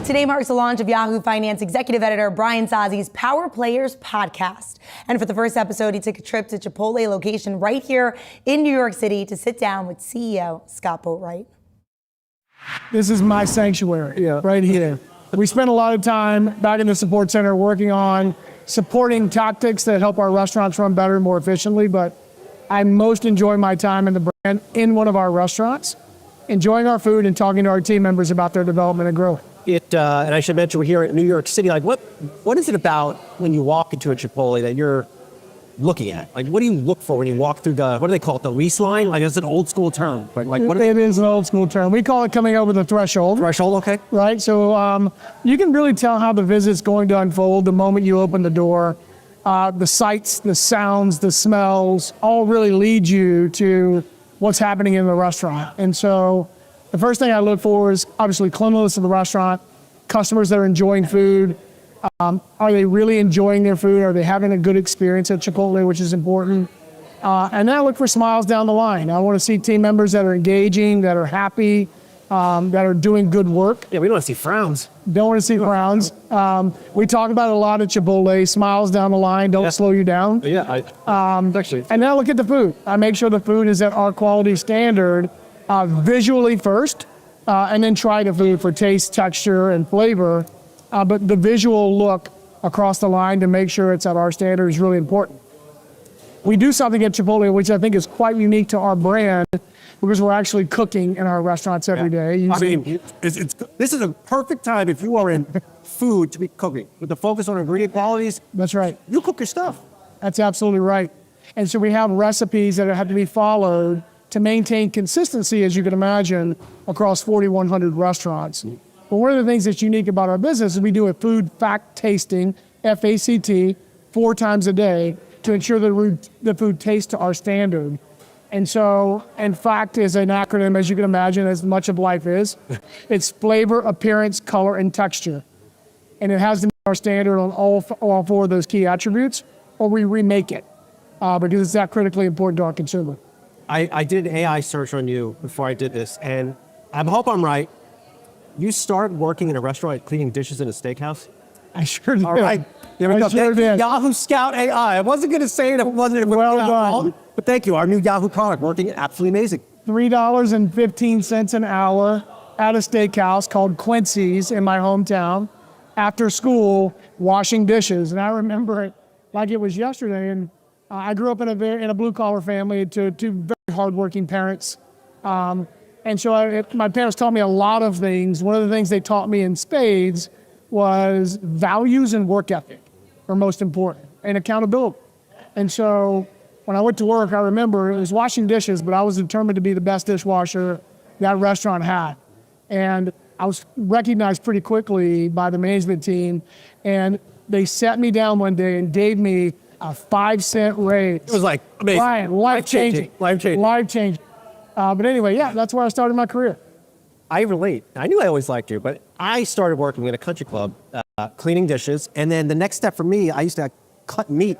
Today marks the launch of Yahoo Finance executive editor Brian Sozzi's Power Players podcast. And for the first episode, he took a trip to Chipotle location right here in New York City to sit down with CEO Scott Boatwright. This is my sanctuary right here. We spend a lot of time back in the support center working on supporting tactics that help our restaurants run better and more efficiently, but I most enjoy my time in the brand in one of our restaurants, enjoying our food and talking to our team members about their development and growth. And I should mention, we're here in New York City. Like, what is it about when you walk into a Chipotle that you're looking at? Like, what do you look for when you walk through what do they call it, the lease line? Like, it's an old school term. Like, it is an old school term. We call it coming over the threshold. Threshold, okay. Right, so you can really tell how the visit's going to unfold the moment you open the door. The sights, the sounds, the smells, all really lead you to what's happening in the restaurant. And so the first thing I look for is obviously cleanliness of the restaurant, customers that are enjoying food. Are they really enjoying their food? Are they having a good experience at Chipotle, which is important? And then I look for smiles down the line. I want to see team members that are engaging, that are happy, that are doing good work. Yeah, we don't want to see frowns. Don't want to see frowns. We talk about it a lot at Chipotle, smiles down the line, don't slow you down. Yeah, actually. And then I look at the food. I make sure the food is at our quality standard, visually first, and then try the food for taste, texture, and flavor. But the visual look across the line to make sure it's at our standard is really important. We do something at Chipotle which I think is quite unique to our brand because we're actually cooking in our restaurants every day. I mean, this is a perfect time if you are in food to be cooking. With the focus on ingredient qualities, that's right. You cook your stuff. That's absolutely right. And so we have recipes that have to be followed to maintain consistency, as you can imagine, across 4,100 restaurants. But one of the things that's unique about our business is we do a food fact tasting, FACT, 4 times a day to ensure that the food tastes to our standard. And so, and FACT is an acronym, as you can imagine, as much of life is. It's flavor, appearance, color, and texture. And it has to meet our standard on all 4 of those key attributes, or we remake it, because it's that critically important to our consumer. I did an AI search on you before I did this, and I hope I'm right. You started working in a restaurant cleaning dishes in a steakhouse? I sure did. All right. There we go. Sure did. Yahoo Scout AI. I wasn't going to say it if it wasn't. Well done. But thank you. Our new Yahoo product working absolutely amazing. $3.15 an hour at a steakhouse called Quincy's in my hometown. After school, washing dishes. And I remember it like it was yesterday. And I grew up in a blue-collar family to 2 very hardworking parents. And so my parents taught me a lot of things. One of the things they taught me in spades was values and work ethic are most important, and accountability. And so when I went to work, I remember it was washing dishes, but I was determined to be the best dishwasher that restaurant had. And I was recognized pretty quickly by the management team, and they sat me down one day and gave me a 5-cent raise. It was like amazing. Ryan, life-changing. Life-changing. Life-changing. But anyway, yeah, that's where I started my career. I relate. I knew I always liked you, but I started working in a country club, cleaning dishes. And then the next step for me, I used to cut meat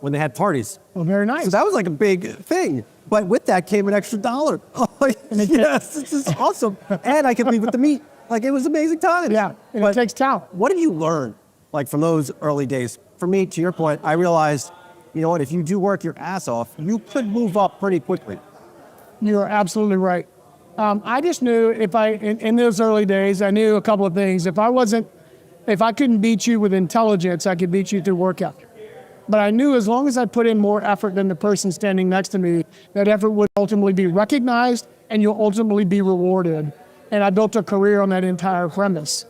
when they had parties. Well, very nice. So that was like a big thing. But with that came an extra $1. Oh, yes, this is awesome. And I could leave with the meat. Like, it was amazing times. Yeah, and it takes talent. What did you learn, like, from those early days? For me, to your point, I realized, you know what, if you do work your ass off, you could move up pretty quickly. You're absolutely right. I just knew in those early days, I knew a couple of things. If I couldn't beat you with intelligence, I could beat you through work ethic. But I knew as long as I put in more effort than the person standing next to me, that effort would ultimately be recognized and you'll ultimately be rewarded. And I built a career on that entire premise.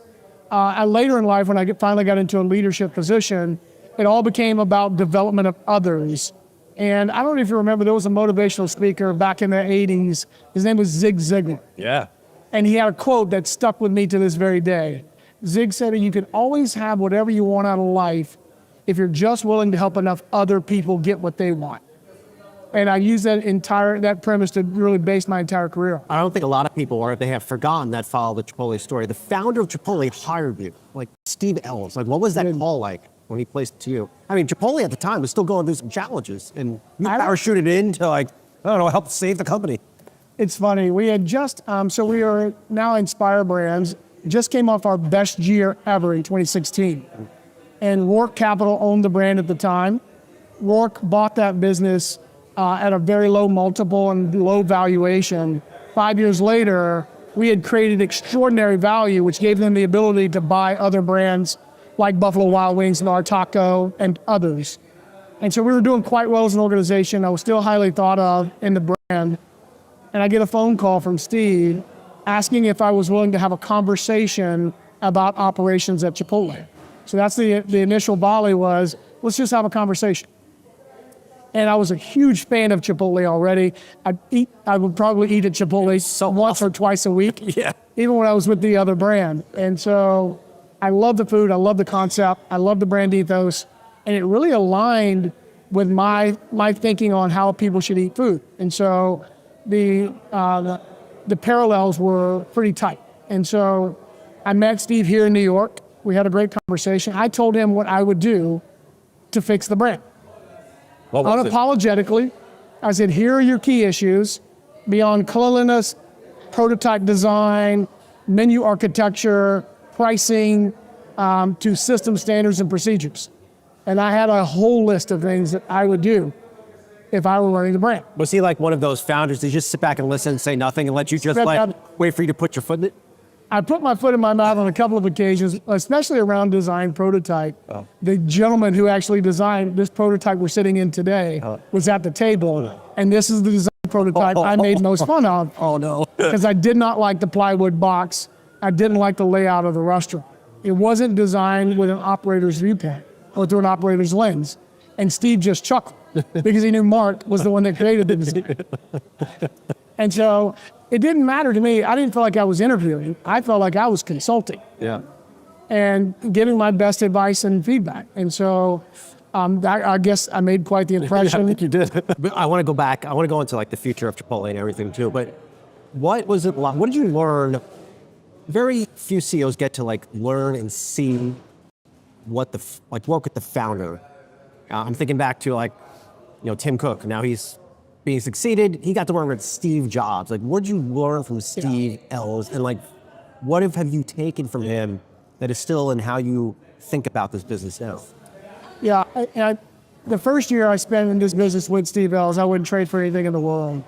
Later in life, when I finally got into a leadership position, it all became about development of others. And I don't know if you remember, there was a motivational speaker back in the 80s. His name was Zig Ziglar. Yeah. And he had a quote that stuck with me to this very day. Zig said, you can always have whatever you want out of life if you're just willing to help enough other people get what they want. And I use that premise to really base my entire career. I don't think a lot of people, or if they have forgotten that follow the Chipotle story, the founder of Chipotle hired you, like Steve Ells. Like, what was that call like when he placed it to you? I mean, Chipotle at the time was still going through some challenges, and you parachuted in to, like, I don't know, help save the company. It's funny. We had just, so we are now Inspire Brands, just came off our best year ever in 2016. And Rourke Capital owned the brand at the time. Rourke bought that business at a very low multiple and low valuation. 5 years later, we had created extraordinary value, which gave them the ability to buy other brands like Buffalo Wild Wings and Our Taco and others. And so we were doing quite well as an organization. I was still highly thought of in the brand. And I get a phone call from Steve asking if I was willing to have a conversation about operations at Chipotle. So that's the initial volley was, let's just have a conversation. And I was a huge fan of Chipotle already. I would probably eat at Chipotle once or twice a week, even when I was with the other brand. And so I love the food, I love the concept, I love the brand ethos, and it really aligned with my thinking on how people should eat food. And so the parallels were pretty tight. And so I met Steve here in New York. We had a great conversation. I told him what I would do to fix the brand. Unapologetically, I said, here are your key issues beyond cleanliness, prototype design, menu architecture, pricing, to system standards and procedures. And I had a whole list of things that I would do if I were running the brand. Was he like one of those founders that just sit back and listen and say nothing and let you just wait for you to put your foot in it? I put my foot in my mouth on a couple of occasions, especially around design prototype. The gentleman who actually designed this prototype we're sitting in today was at the table, and this is the design prototype I made most fun of. Oh no. Because I did not like the plywood box. I didn't like the layout of the restaurant. It wasn't designed with an operator's viewpoint or through an operator's lens. And Steve just chuckled because he knew Mark was the one that created the design. And so it didn't matter to me. I didn't feel like I was interviewing. I felt like I was consulting. And giving my best advice and feedback. And so I guess I made quite the impression. I think you did. But I want to go back. I want to go into like the future of Chipotle and everything too. But what was it like? What did you learn? Very few CEOs get to like learn and see what work with the founder. I'm thinking back to like, Tim Cook. Now he's being succeeded. He got to work with Steve Jobs. Like, what did you learn from Steve Ells? And like, what have you taken from him that is still in how you think about this business now? Yeah, the first year I spent in this business with Steve Ells, I wouldn't trade for anything in the world.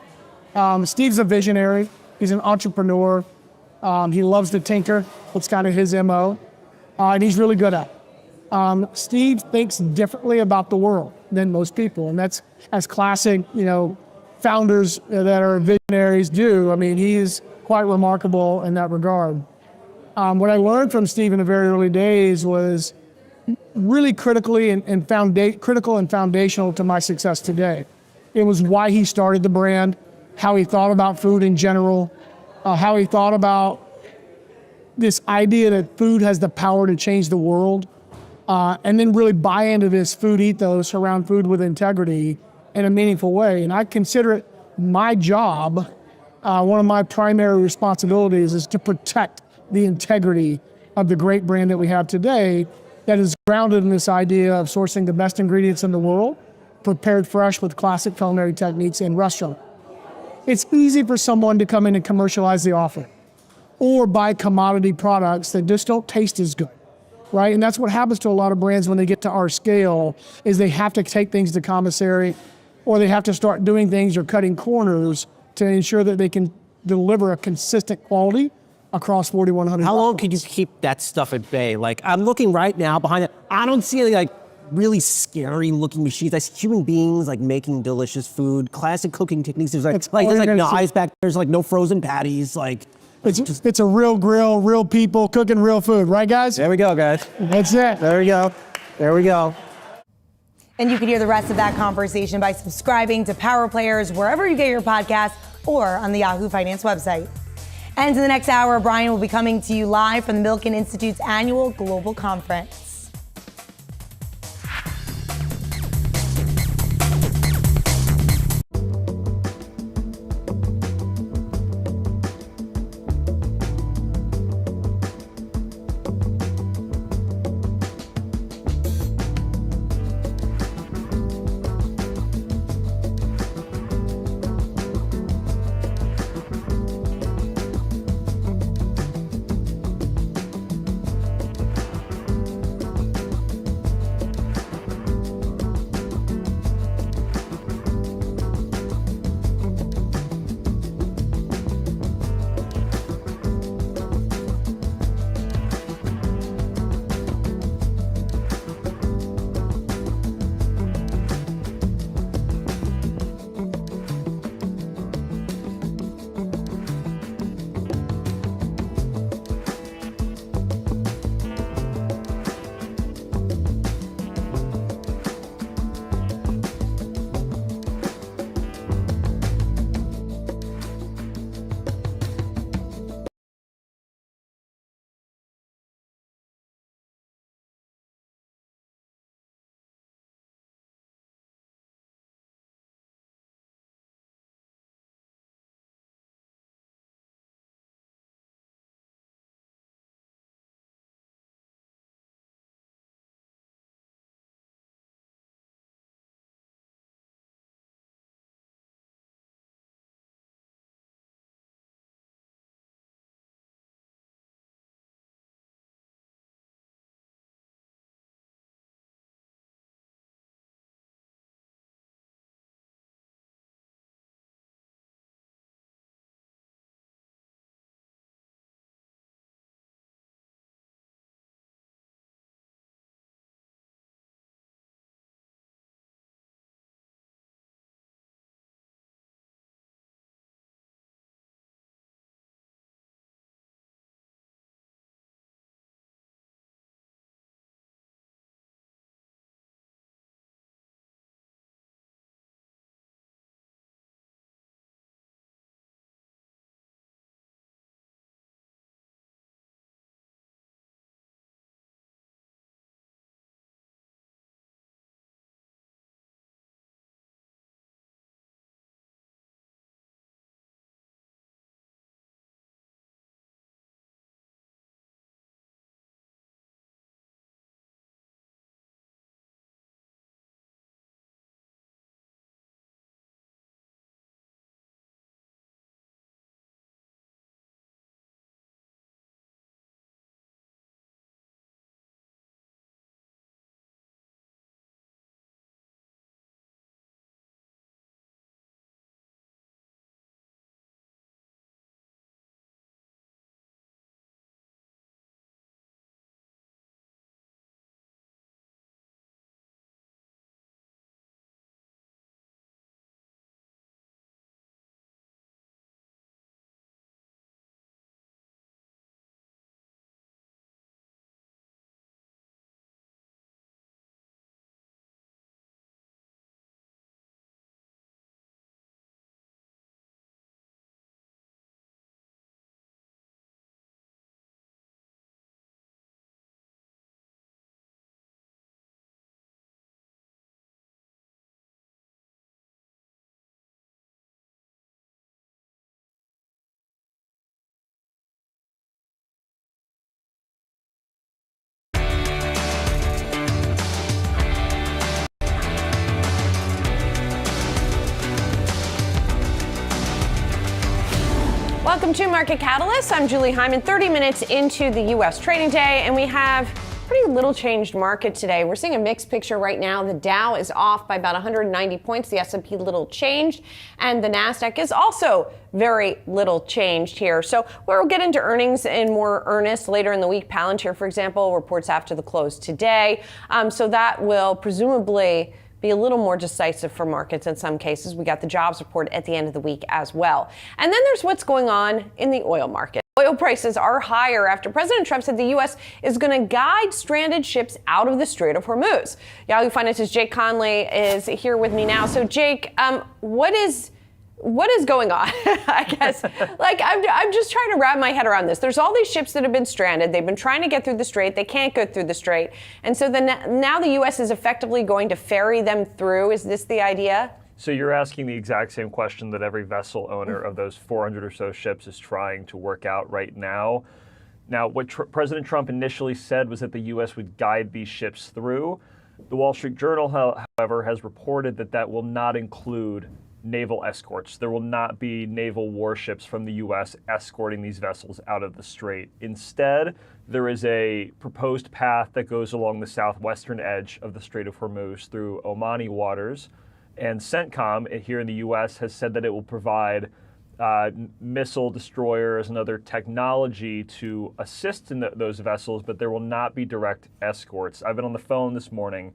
Steve's a visionary. He's an entrepreneur. He loves to tinker. That's kind of his MO. And he's really good at it. Steve thinks differently about the world than most people. And that's as classic, founders that are visionaries do. I mean, he's quite remarkable in that regard. What I learned from Steve in the very early days was really critical and foundational to my success today. It was why he started the brand, how he thought about food in general, how he thought about this idea that food has the power to change the world, and then really buy into this food ethos around food with integrity in a meaningful way. And I consider it my job, one of my primary responsibilities is to protect the integrity of the great brand that we have today that is grounded in this idea of sourcing the best ingredients in the world, prepared fresh with classic culinary techniques in restaurant. It's easy for someone to come in and commercialize the offer or buy commodity products that just don't taste as good, right? And that's what happens to a lot of brands when they get to our scale, is they have to take things to commissary, or they have to start doing things or cutting corners to ensure that they can deliver a consistent quality across 4,100. How long could you keep that stuff at bay? Like, I'm looking right now behind it. I don't see any like really scary looking machines. I see human beings like making delicious food, classic cooking techniques. There's there's no ice back. There's like no frozen patties. Like, it's a real grill, real people cooking real food, right, guys? There we go, guys. That's it. There we go. There we go. And you can hear the rest of that conversation by subscribing to Power Players wherever you get your podcasts or on the Yahoo Finance website. And in the next hour, Brian will be coming to you live from the Milken Institute's annual Global Conference. Welcome to Market Catalyst. I'm Julie Hyman. 30 minutes into the U.S. trading day, and we have pretty little changed market today. We're seeing a mixed picture right now. The Dow is off by about 190 points. The S&P little changed, and the Nasdaq is also very little changed here. So we'll get into earnings in more earnest later in the week. Palantir, for example, reports after the close today. So that will presumably be a little more decisive for markets in some cases. We got the jobs report at the end of the week as well. And then there's what's going on in the oil market. Oil prices are higher after President Trump said the U.S. is going to guide stranded ships out of the Strait of Hormuz. Yahoo Finance's Jake Conley is here with me now. So Jake, what is going on? I guess, I'm just trying to wrap my head around this. There's all these ships that have been stranded. They've been trying to get through the strait. They can't go through the strait. And so now the U.S. is effectively going to ferry them through. Is this the idea? So you're asking the exact same question that every vessel owner of those 400 or so ships is trying to work out right now. Now, what President Trump initially said was that the U.S. would guide these ships through. The Wall Street Journal, however, has reported that that will not include naval escorts. There will not be naval warships from the U.S. escorting these vessels out of the strait. Instead, there is a proposed path that goes along the southwestern edge of the Strait of Hormuz through Omani waters. And CENTCOM here in the U.S. has said that it will provide missile destroyers and other technology to assist in those vessels, but there will not be direct escorts. I've been on the phone this morning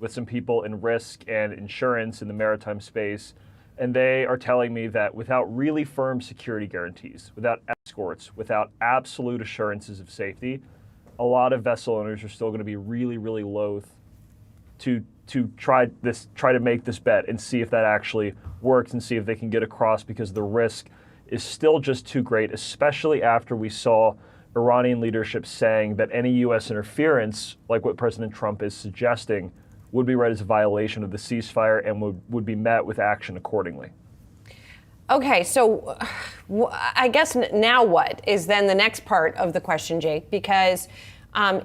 with some people in risk and insurance in the maritime space, and they are telling me that without really firm security guarantees, without escorts, without absolute assurances of safety, a lot of vessel owners are still going to be really, really loath to try to make this bet and see if that actually works and see if they can get across, because the risk is still just too great, especially after we saw Iranian leadership saying that any U.S. interference, like what President Trump is suggesting, would be read as a violation of the ceasefire and would be met with action accordingly. Okay, so I guess now what is then the next part of the question, Jake? Because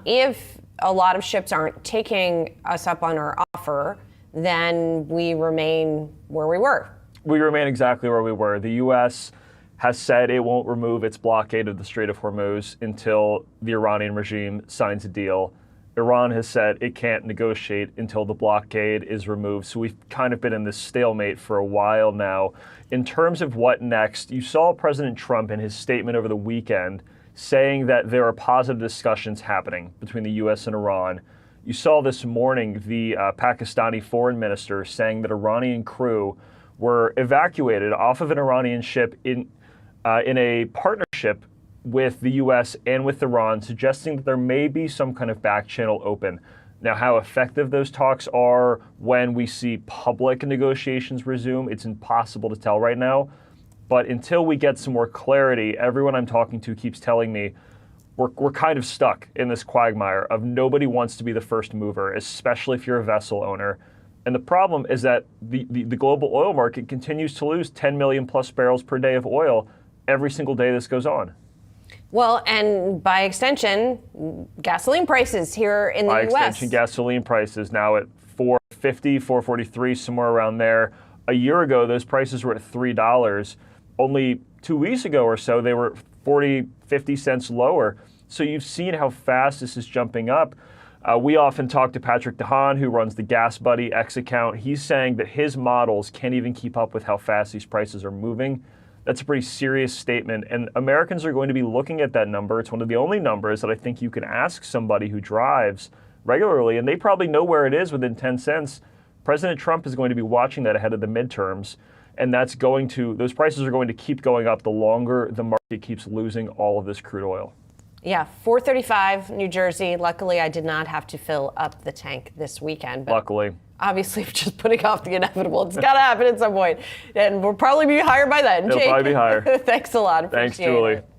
if a lot of ships aren't taking us up on our offer, then we remain where we were. We remain exactly where we were. The U.S. has said it won't remove its blockade of the Strait of Hormuz until the Iranian regime signs a deal. Iran has said it can't negotiate until the blockade is removed. So we've kind of been in this stalemate for a while now. In terms of what next, you saw President Trump in his statement over the weekend saying that there are positive discussions happening between the U.S. and Iran. You saw this morning the Pakistani foreign minister saying that Iranian crew were evacuated off of an Iranian ship in a partnership with the U.S. and with Iran, suggesting that there may be some kind of back channel open. Now, how effective those talks are when we see public negotiations resume, it's impossible to tell right now. But until we get some more clarity, everyone I'm talking to keeps telling me we're kind of stuck in this quagmire of nobody wants to be the first mover, especially if you're a vessel owner. And the problem is that the global oil market continues to lose 10 million plus barrels per day of oil every single day this goes on. Well, and by extension, gasoline prices here in the U.S. By extension, gasoline prices now at $4.50, $4.43, somewhere around there. A year ago, those prices were at $3. Only 2 weeks ago or so, they were 40, 50 cents lower. So you've seen how fast this is jumping up. We often talk to Patrick DeHaan, who runs the Gas Buddy X account. He's saying that his models can't even keep up with how fast these prices are moving. That's a pretty serious statement. And Americans are going to be looking at that number. It's one of the only numbers that I think you can ask somebody who drives regularly, and they probably know where it is within 10 cents. President Trump is going to be watching that ahead of the midterms. And those prices are going to keep going up the longer the market keeps losing all of this crude oil. Yeah, 435 New Jersey. Luckily, I did not have to fill up the tank this weekend. But luckily. Obviously, we're just putting off the inevitable. It's got to happen at some point. And we'll probably be higher by then. It'll Jake, probably be higher. Thanks a lot. Thanks, Julie. It.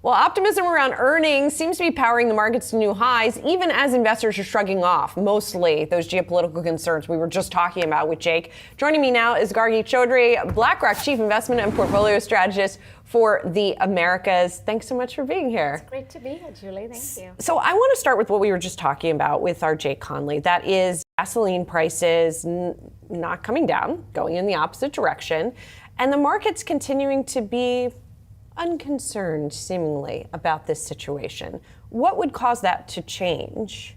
Well, optimism around earnings seems to be powering the markets to new highs, even as investors are shrugging off mostly those geopolitical concerns we were just talking about with Jake. Joining me now is Gargi Chaudhry, BlackRock Chief Investment and Portfolio Strategist for the Americas. Thanks so much for being here. It's great to be here, Julie. Thank you. So I want to start with what we were just talking about with our Jake Conley. That is gasoline prices not coming down, going in the opposite direction, and the market's continuing to be unconcerned, seemingly, about this situation. What would cause that to change?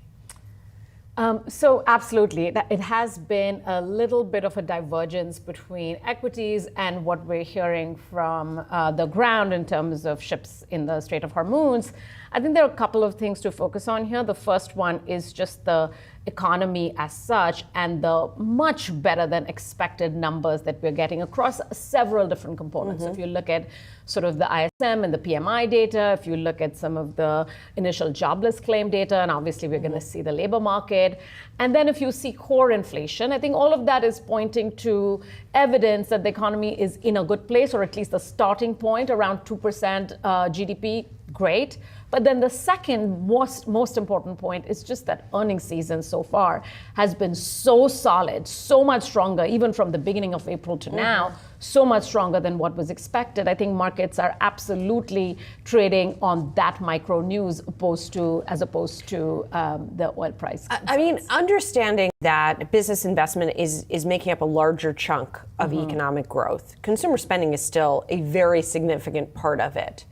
So absolutely, it has been a little bit of a divergence between equities and what we're hearing from the ground in terms of ships in the Strait of Hormuz. I think there are a couple of things to focus on here. The first one is just the economy as such and the much better than expected numbers that we're getting across several different components. So if you look at sort of the ISM and the PMI data, if you look at some of the initial jobless claim data, and obviously we're going to see the labor market. And then if you see core inflation, I think all of that is pointing to evidence that the economy is in a good place, or at least the starting point around 2% GDP, great. But then the second most important point is just that earnings season so far has been so solid, so much stronger, even from the beginning of April to now, so much stronger than what was expected. I think markets are absolutely trading on that micro news as opposed to the oil price. I mean, understanding that business investment is making up a larger chunk of economic growth. Consumer spending is still a very significant part of it.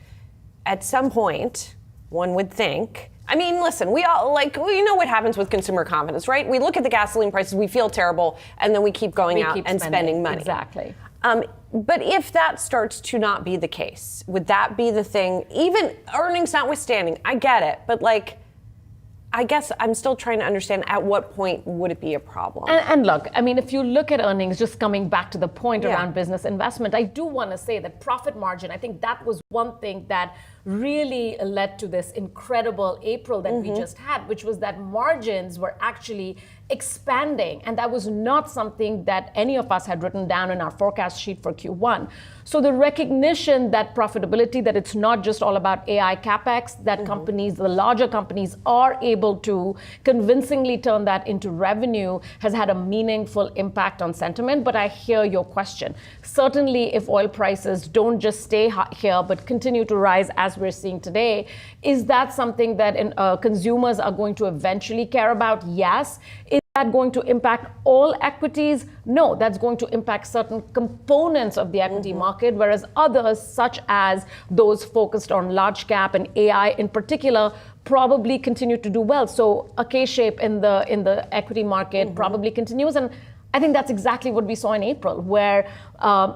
At some point, one would think, I mean, listen, we know what happens with consumer confidence, right? We look at the gasoline prices, we feel terrible, and then we keep going out and spending money. Exactly. But if that starts to not be the case, would that be the thing, even earnings notwithstanding? I get it, but I guess I'm still trying to understand at what point would it be a problem? And look, I mean, if you look at earnings, just coming back to the point around business investment, I do want to say that profit margin, I think that was one thing that really led to this incredible April that we just had, which was that margins were actually expanding. And that was not something that any of us had written down in our forecast sheet for Q1. So the recognition that profitability, that it's not just all about AI capex, that companies, the larger companies, are able to convincingly turn that into revenue has had a meaningful impact on sentiment. But I hear your question. Certainly, if oil prices don't just stay here, but continue to rise as we're seeing today, is that something that consumers are going to eventually care about? Yes. Is that going to impact all equities? No, that's going to impact certain components of the equity market, whereas others, such as those focused on large cap and AI in particular, probably continue to do well. So a K-shape in the equity market probably continues. And I think that's exactly what we saw in April, where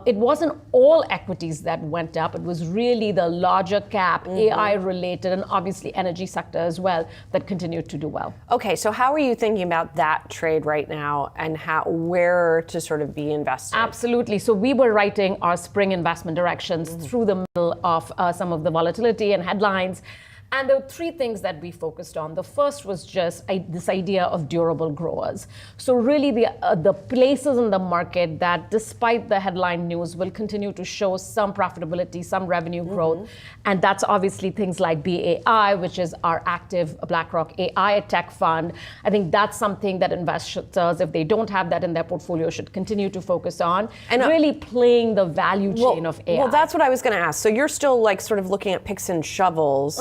it wasn't all equities that went up. It was really the larger cap, AI-related, and obviously energy sector as well that continued to do well. Okay, so how are you thinking about that trade right now and where to sort of be invested? Absolutely. So we were writing our spring investment directions through the middle of some of the volatility and headlines. And there were three things that we focused on. The first was just this idea of durable growers. So really the places in the market that, despite the headline news, will continue to show some profitability, some revenue growth. And that's obviously things like BAI, which is our active BlackRock AI tech fund. I think that's something that investors, if they don't have that in their portfolio, should continue to focus on. And really playing the value chain of AI. Well, that's what I was going to ask. So you're still sort of looking at picks and shovels.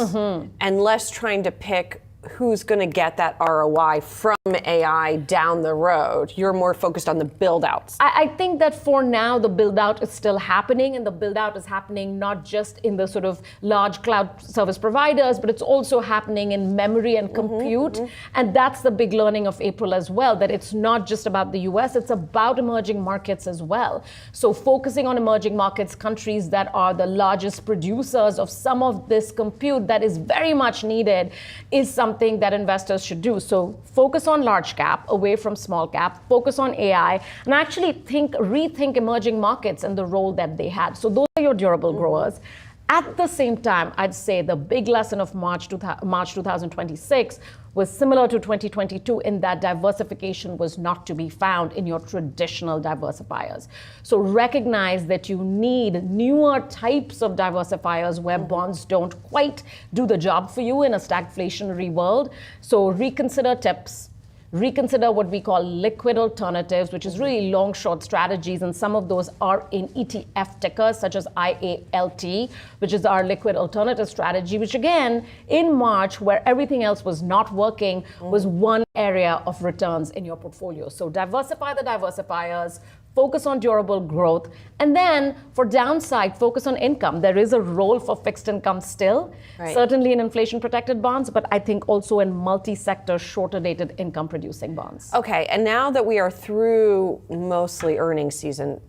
And less trying to pick who's going to get that ROI from AI down the road. You're more focused on the build-outs. I think that for now, the build-out is still happening, and the build-out is happening not just in the sort of large cloud service providers, but it's also happening in memory and compute. And that's the big learning of April as well, that it's not just about the US, it's about emerging markets as well. So focusing on emerging markets, countries that are the largest producers of some of this compute that is very much needed, is something that investors should do. So focus on large cap, away from small cap, focus on AI, and actually rethink emerging markets and the role that they had. So those are your durable growers. At the same time, I'd say the big lesson of March 2026 was similar to 2022 in that diversification was not to be found in your traditional diversifiers. So recognize that you need newer types of diversifiers where bonds don't quite do the job for you in a stagflationary world. So reconsider tips. Reconsider what we call liquid alternatives, which is really long short strategies, and some of those are in ETF tickers such as IALT, which is our liquid alternative strategy, which again in March, where everything else was not working, was one area of returns in your portfolio. So diversify the diversifiers, focus on durable growth. And then for downside, focus on income. There is a role for fixed income still, certainly in inflation protected bonds, but I think also in multi-sector shorter dated income producing bonds. Okay, and now that we are through mostly earnings season,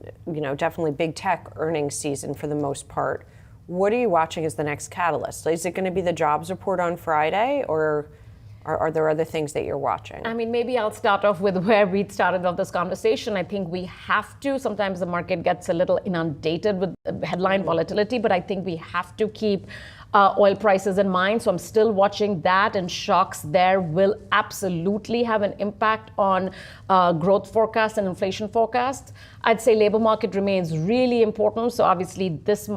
definitely big tech earnings season for the most part, what are you watching as the next catalyst? Is it going to be the jobs report on Friday, or are there other things that you're watching? I mean, maybe I'll start off with where we started off this conversation. I think we have to, sometimes the market gets a little inundated with headline volatility, but I think we have to keep oil prices in mind. So I'm still watching that, and shocks there will absolutely have an impact on growth forecasts and inflation forecasts. I'd say labor market remains really important. So obviously this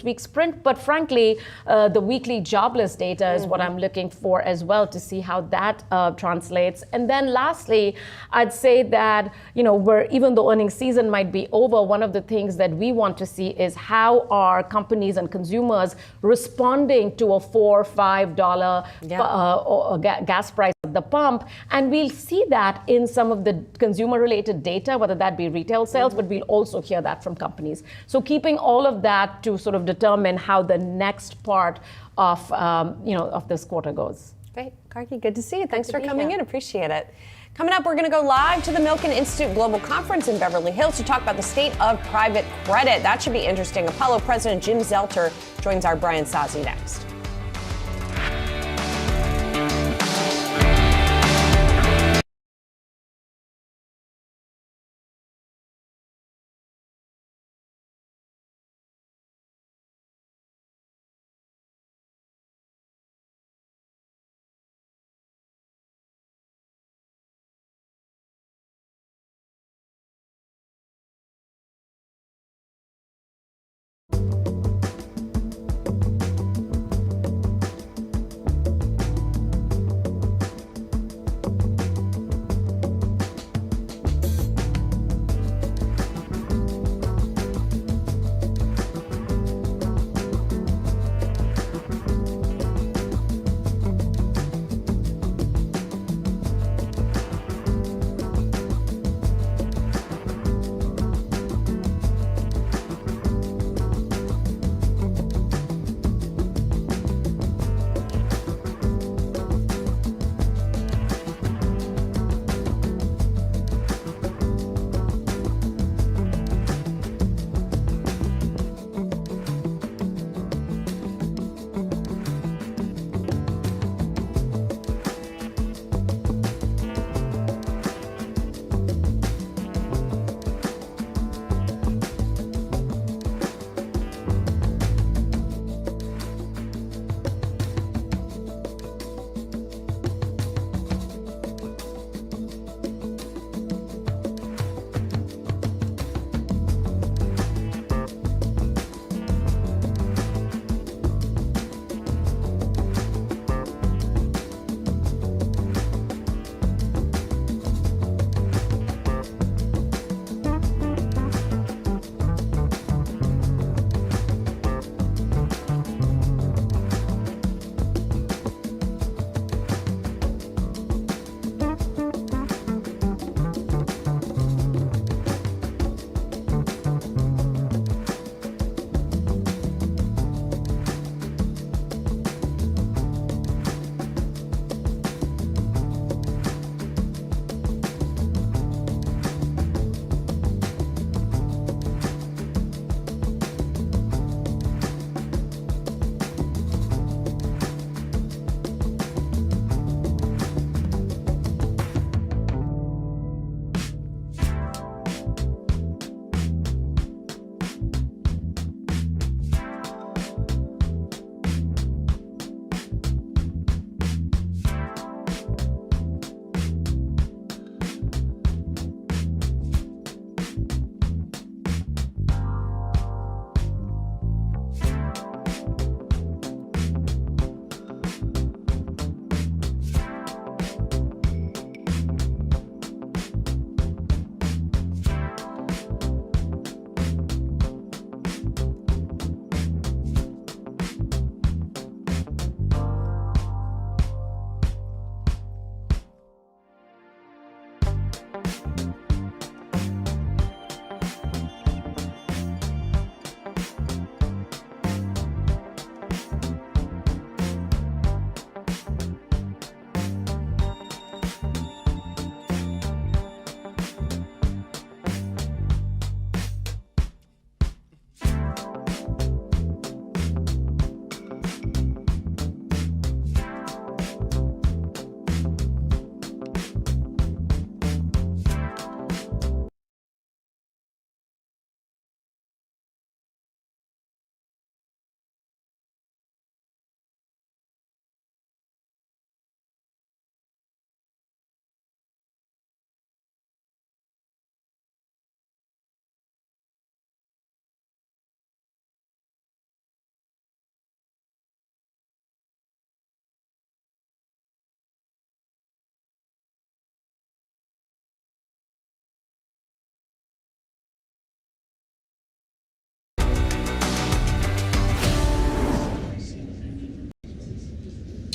week's print, but frankly, the weekly jobless data is what I'm looking for as well to see how that translates. And then lastly, I'd say that, even though earnings season might be over, one of the things that we want to see is how are companies and consumers responding to a $4 or $5 gas price at the pump. And we'll see that in some of the consumer related data, whether that be retail sales, but we'll also hear that from companies. So keeping all of that to sort of determine how the next part of, of this quarter goes. Great. Gargi, good to see you. Thanks for coming in. Appreciate it. Coming up, we're going to go live to the Milken Institute Global Conference in Beverly Hills to talk about the state of private credit. That should be interesting. Apollo President Jim Zelter joins our Brian Sazi next.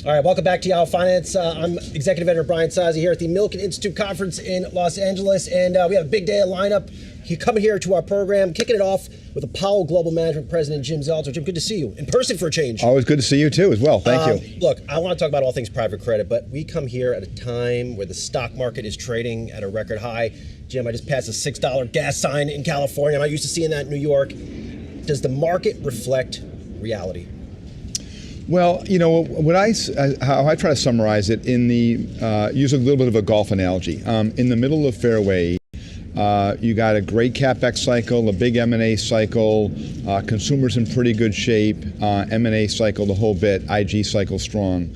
All right, welcome back to Yahoo Finance. I'm Executive Editor Brian Sazi here at the Milken Institute Conference in Los Angeles, and we have a big day of lineup. You're coming here to our program, kicking it off with Apollo Global Management President Jim Zelter. Jim, good to see you in person for a change. Always good to see you too as well. Thank you. Look, I want to talk about all things private credit, but we come here at a time where the stock market is trading at a record high. Jim, I just passed a $6 gas sign in California. I'm not used to seeing that in New York. Does the market reflect reality? Well, you know, how I try to summarize it in the, use a little bit of a golf analogy. In the middle of fairway, you got a great CapEx cycle, a big M&A cycle, consumers in pretty good shape, M&A cycle, the whole bit, IG cycle strong.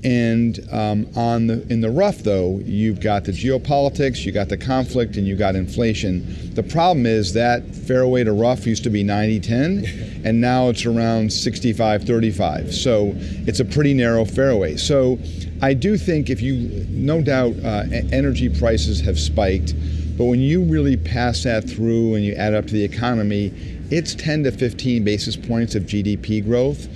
And in the rough, though, you've got the geopolitics, you got the conflict, and you got inflation. The problem is that fairway to rough used to be 90-10, and now it's around 65-35. So it's a pretty narrow fairway. So I do think no doubt, energy prices have spiked, but when you really pass that through and you add up to the economy, it's 10 to 15 basis points of GDP growth.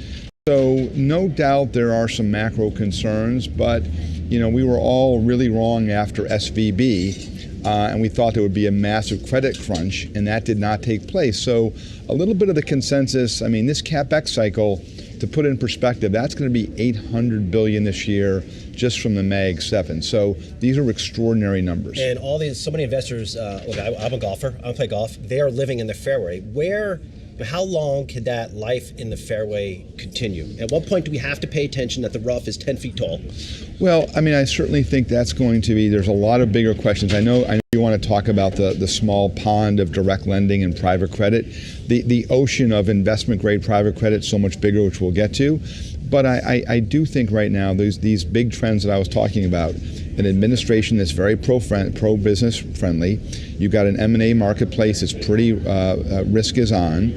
So no doubt there are some macro concerns, but you know, we were all really wrong after SVB, and we thought there would be a massive credit crunch, and that did not take place. So a little bit of the consensus, I mean, this CapEx cycle, to put it in perspective, that's going to be $800 billion this year just from the Mag 7. So these are extraordinary numbers. And so many investors, look, I'm a golfer, I play golf, they are living in the fairway. How long can that life in the fairway continue? At what point do we have to pay attention that the rough is 10 feet tall? Well, I mean, I certainly think that's going to be, there's a lot of bigger questions. I know you want to talk about the small pond of direct lending and private credit. The ocean of investment grade private credit is so much bigger, which we'll get to. But I do think right now these big trends that I was talking about, an administration that's very pro-business friendly. You've got an M&A marketplace that's pretty, risk is on.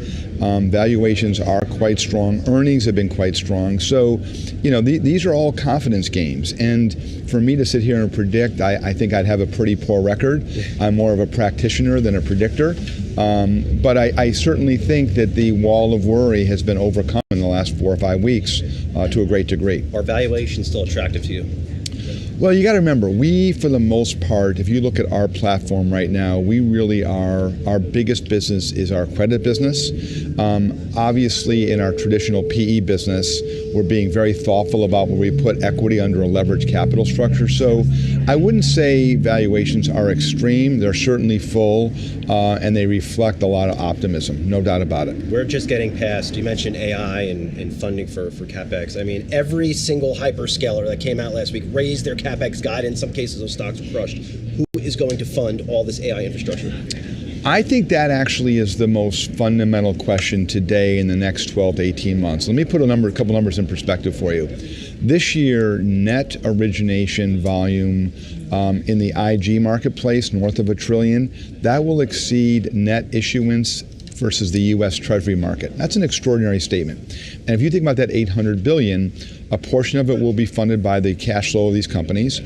Valuations are quite strong. Earnings have been quite strong. So, you know, these are all confidence games. And for me to sit here and predict, I think I'd have a pretty poor record. I'm more of a practitioner than a predictor. But I certainly think that the wall of worry has been overcome in the last 4 or 5 weeks to a great degree. Are valuations still attractive to you? Well, you got to remember, we, for the most part, if you look at our platform right now, we really are, our biggest business is our credit business. Obviously, in our traditional PE business, we're being very thoughtful about where we put equity under a leveraged capital structure. So I wouldn't say valuations are extreme. They're certainly full, and they reflect a lot of optimism, no doubt about it. We're just getting past, you mentioned AI and funding for CapEx. I mean, every single hyperscaler that came out last week raised their CapEx guide. In some cases, those stocks were crushed. Who is going to fund all this AI infrastructure? I think that actually is the most fundamental question today in the next 12 to 18 months. Let me put a couple numbers in perspective for you. This year, net origination volume in the IG marketplace, north of $1 trillion, that will exceed net issuance versus the U.S. Treasury market. That's an extraordinary statement. And if you think about that $800 billion, a portion of it will be funded by the cash flow of these companies.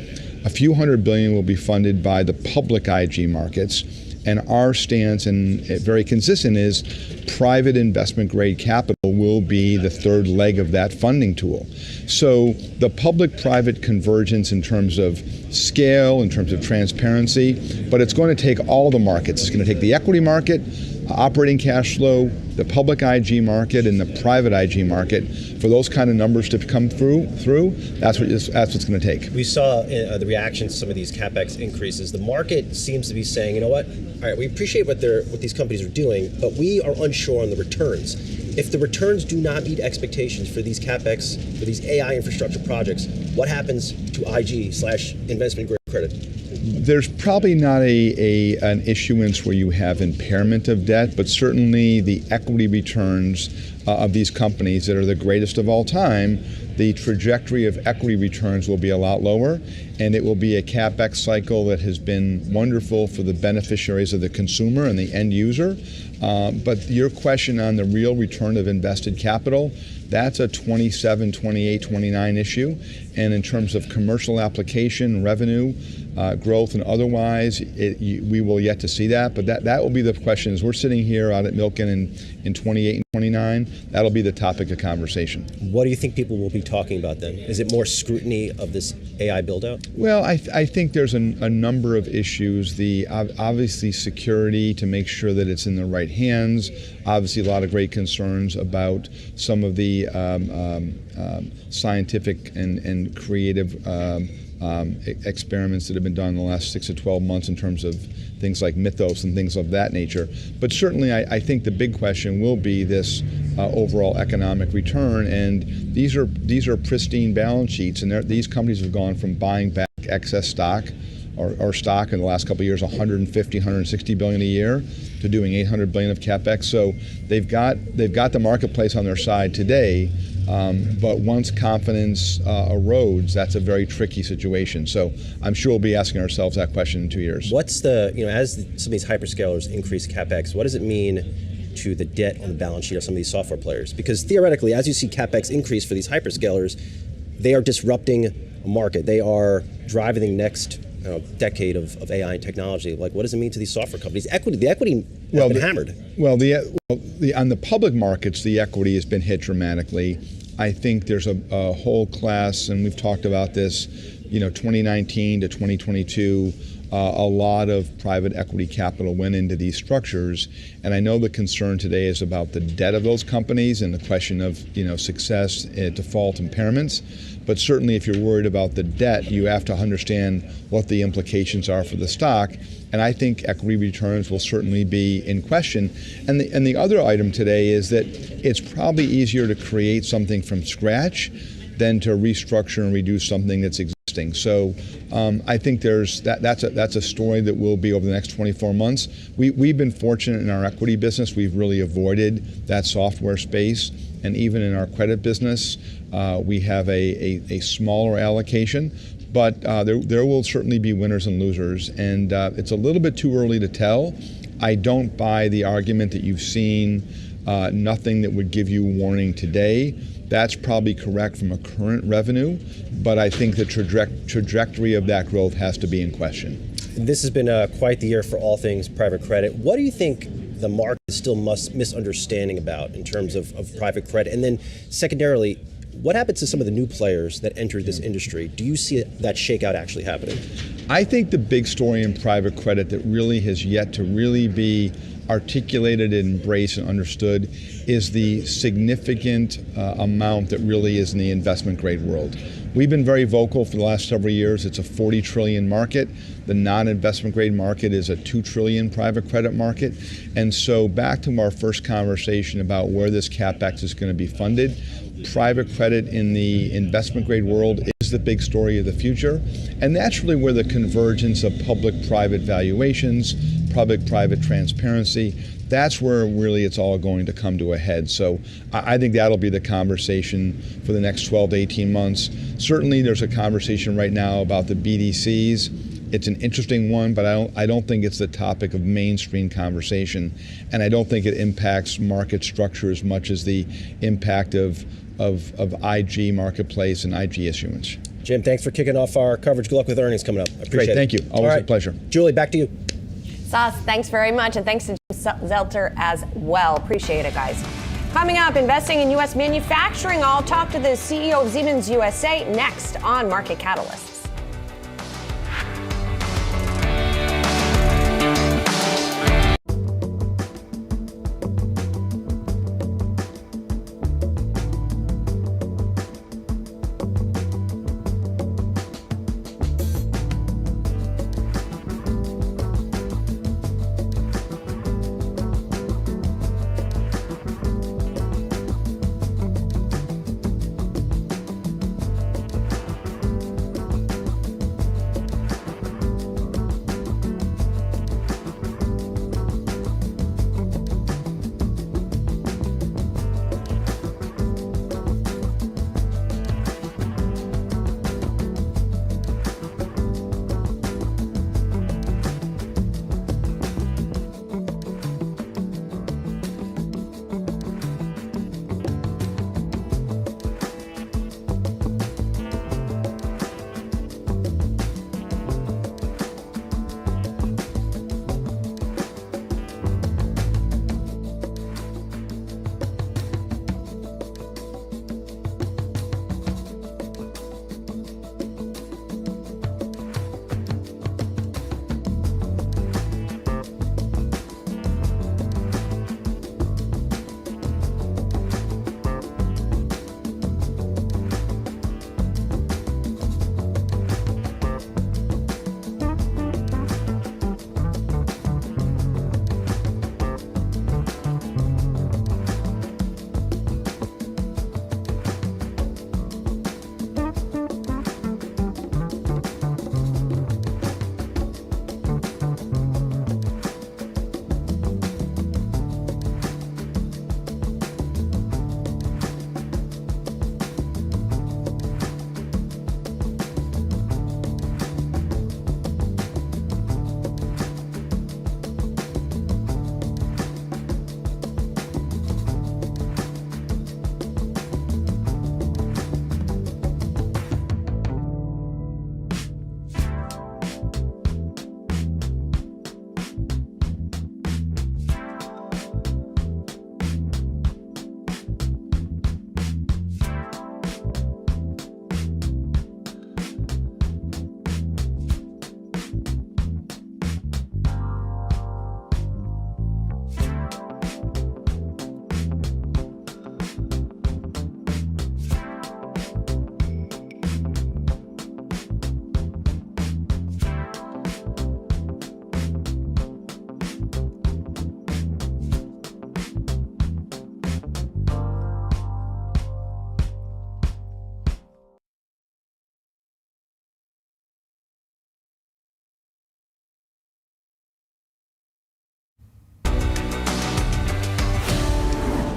A few $100 billion will be funded by the public IG markets. And our stance, and very consistent, is private investment grade capital will be the third leg of that funding tool. So the public-private convergence in terms of scale, in terms of transparency, but it's going to take all the markets. It's going to take the equity market, operating cash flow, the public IG market, and the private IG market for those kind of numbers to come through. That's what it's going to take. We saw the reaction to some of these CapEx increases. The market seems to be saying, you know what? All right, we appreciate what these companies are doing, but we are unsure on the returns. If the returns do not meet expectations for these CapEx, for these AI infrastructure projects, what happens to IG/investment grade credit? There's probably not an issuance where you have impairment of debt, but certainly the equity returns of these companies that are the greatest of all time, the trajectory of equity returns will be a lot lower, and it will be a CapEx cycle that has been wonderful for the beneficiaries of the consumer and the end user. But your question on the real return of invested capital, that's a 27, 28, 29 issue. And in terms of commercial application, revenue, growth and otherwise, we will yet to see that. But that will be the question. As we're sitting here out at Milken in 28 and 29, that'll be the topic of conversation. What do you think people will be talking about then? Is it more scrutiny of this AI build-out? Well, I think there's a number of issues. Obviously security, to make sure that it's in the right hands. Obviously a lot of great concerns about some of the scientific and creative experiments that have been done in the last 6 to 12 months in terms of things like mythos and things of that nature. But certainly I think the big question will be this overall economic return, and these are pristine balance sheets, and these companies have gone from buying back excess stock or stock in the last couple of years, 150, 160 billion a year, to doing 800 billion of capex. So they've got the marketplace on their side today. But once confidence erodes, that's a very tricky situation. So I'm sure we'll be asking ourselves that question in 2 years. What's as some of these hyperscalers increase capex, what does it mean to the debt on the balance sheet of some of these software players? Because theoretically, as you see capex increase for these hyperscalers, they are disrupting a market. They are driving the next decade of AI and technology. Like, what does it mean to these software companies? The equity has been hammered. Well, on the public markets, the equity has been hit dramatically. I think there's a whole class, and we've talked about this, 2019 to 2022, a lot of private equity capital went into these structures. And I know the concern today is about the debt of those companies and the question of, success, default, impairments. But certainly if you're worried about the debt, you have to understand what the implications are for the stock. And I think equity returns will certainly be in question. And the other item today is that it's probably easier to create something from scratch than to restructure and reduce something that's existing. So I think that's a story that will be over the next 24 months. We've been fortunate in our equity business. We've really avoided that software space. And even in our credit business, we have a smaller allocation. But there will certainly be winners and losers. And it's a little bit too early to tell. I don't buy the argument that you've seen nothing that would give you warning today. That's probably correct from a current revenue, but I think the trajectory of that growth has to be in question. This has been quite the year for all things private credit. What do you think the market is still misunderstanding about in terms of private credit? And then secondarily, what happens to some of the new players that entered this industry? Do you see that shakeout actually happening? I think the big story in private credit that really has yet to really be articulated and embraced and understood is the significant amount that really is in the investment grade world. We've been very vocal for the last several years. It's a 40 trillion market. The non-investment grade market is a 2 trillion private credit market. And so back to our first conversation about where this capex is going to be funded, private credit in the investment grade world is the big story of the future. And that's really where the convergence of public-private valuations, public-private transparency, that's where really it's all going to come to a head. So I think that'll be the conversation for the next 12 to 18 months. Certainly there's a conversation right now about the BDCs. It's an interesting one, but I don't think it's the topic of mainstream conversation. And I don't think it impacts market structure as much as the impact of IG marketplace and IG issuance. Jim, thanks for kicking off our coverage. Good luck with earnings coming up. I appreciate it. Great, thank you. Always a pleasure. Julie, back to you. Sas, thanks very much, and thanks to Jim Zelter as well. Appreciate it, guys. Coming up, investing in U.S. manufacturing. I'll talk to the CEO of Siemens USA next on Market Catalysts.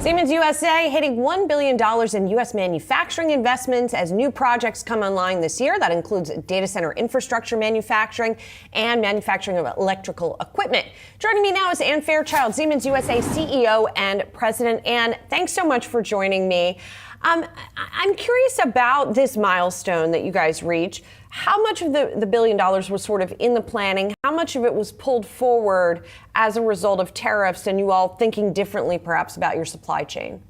Siemens USA hitting $1 billion in U.S. manufacturing investments as new projects come online this year. That includes data center infrastructure manufacturing and manufacturing of electrical equipment. Joining me now is Ann Fairchild, Siemens USA CEO and President. Ann, thanks so much for joining me. I'm curious about this milestone that you guys reached. How much of the $1 billion was sort of in the planning? How much of it was pulled forward as a result of tariffs and you all thinking differently perhaps about your supply chain?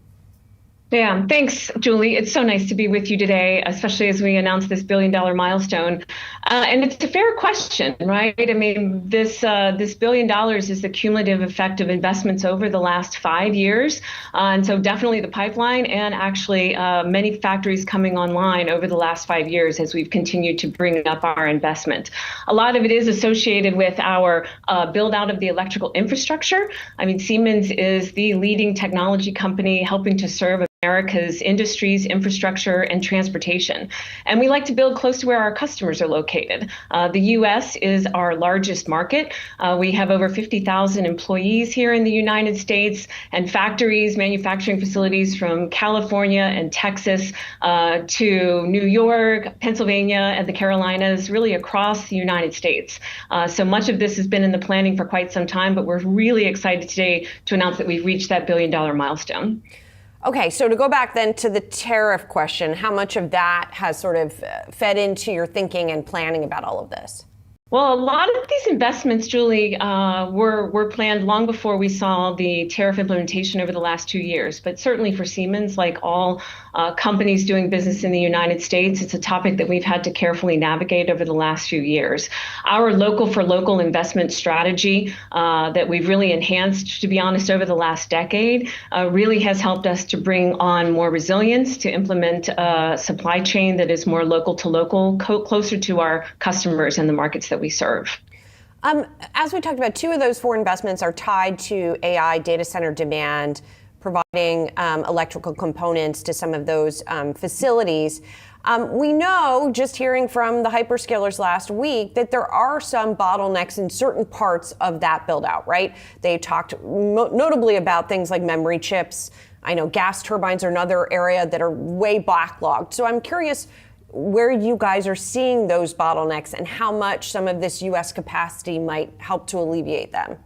Yeah, thanks, Julie. It's so nice to be with you today, especially as we announce this $1 billion milestone. And it's a fair question, right? I mean, this $1 billion is the cumulative effect of investments over the last 5 years. And so definitely the pipeline and actually many factories coming online over the last 5 years as we've continued to bring up our investment. A lot of it is associated with our build out of the electrical infrastructure. I mean, Siemens is the leading technology company helping to serve America's industries, infrastructure, and transportation. And we like to build close to where our customers are located. The U.S. is our largest market. We have over 50,000 employees here in the United States and factories, manufacturing facilities from California and Texas to New York, Pennsylvania, and the Carolinas, really across the United States. So much of this has been in the planning for quite some time, but we're really excited today to announce that we've reached that $1 billion milestone. Okay, so to go back then to the tariff question, how much of that has sort of fed into your thinking and planning about all of this? Well, a lot of these investments, Julie, were planned long before we saw the tariff implementation over the last 2 years. But certainly for Siemens, like all companies doing business in the United States, it's a topic that we've had to carefully navigate over the last few years. Our local for local investment strategy that we've really enhanced, to be honest, over the last decade, really has helped us to bring on more resilience, to implement a supply chain that is more local to local, closer to our customers and the markets that we serve. As we talked about, 2 of those 4 investments are tied to AI data center demand, providing electrical components to some of those facilities. We know, just hearing from the hyperscalers last week, that there are some bottlenecks in certain parts of that build out, right? They talked notably about things like memory chips. I know gas turbines are another area that are way backlogged. So I'm curious where you guys are seeing those bottlenecks and how much some of this U.S. capacity might help to alleviate them.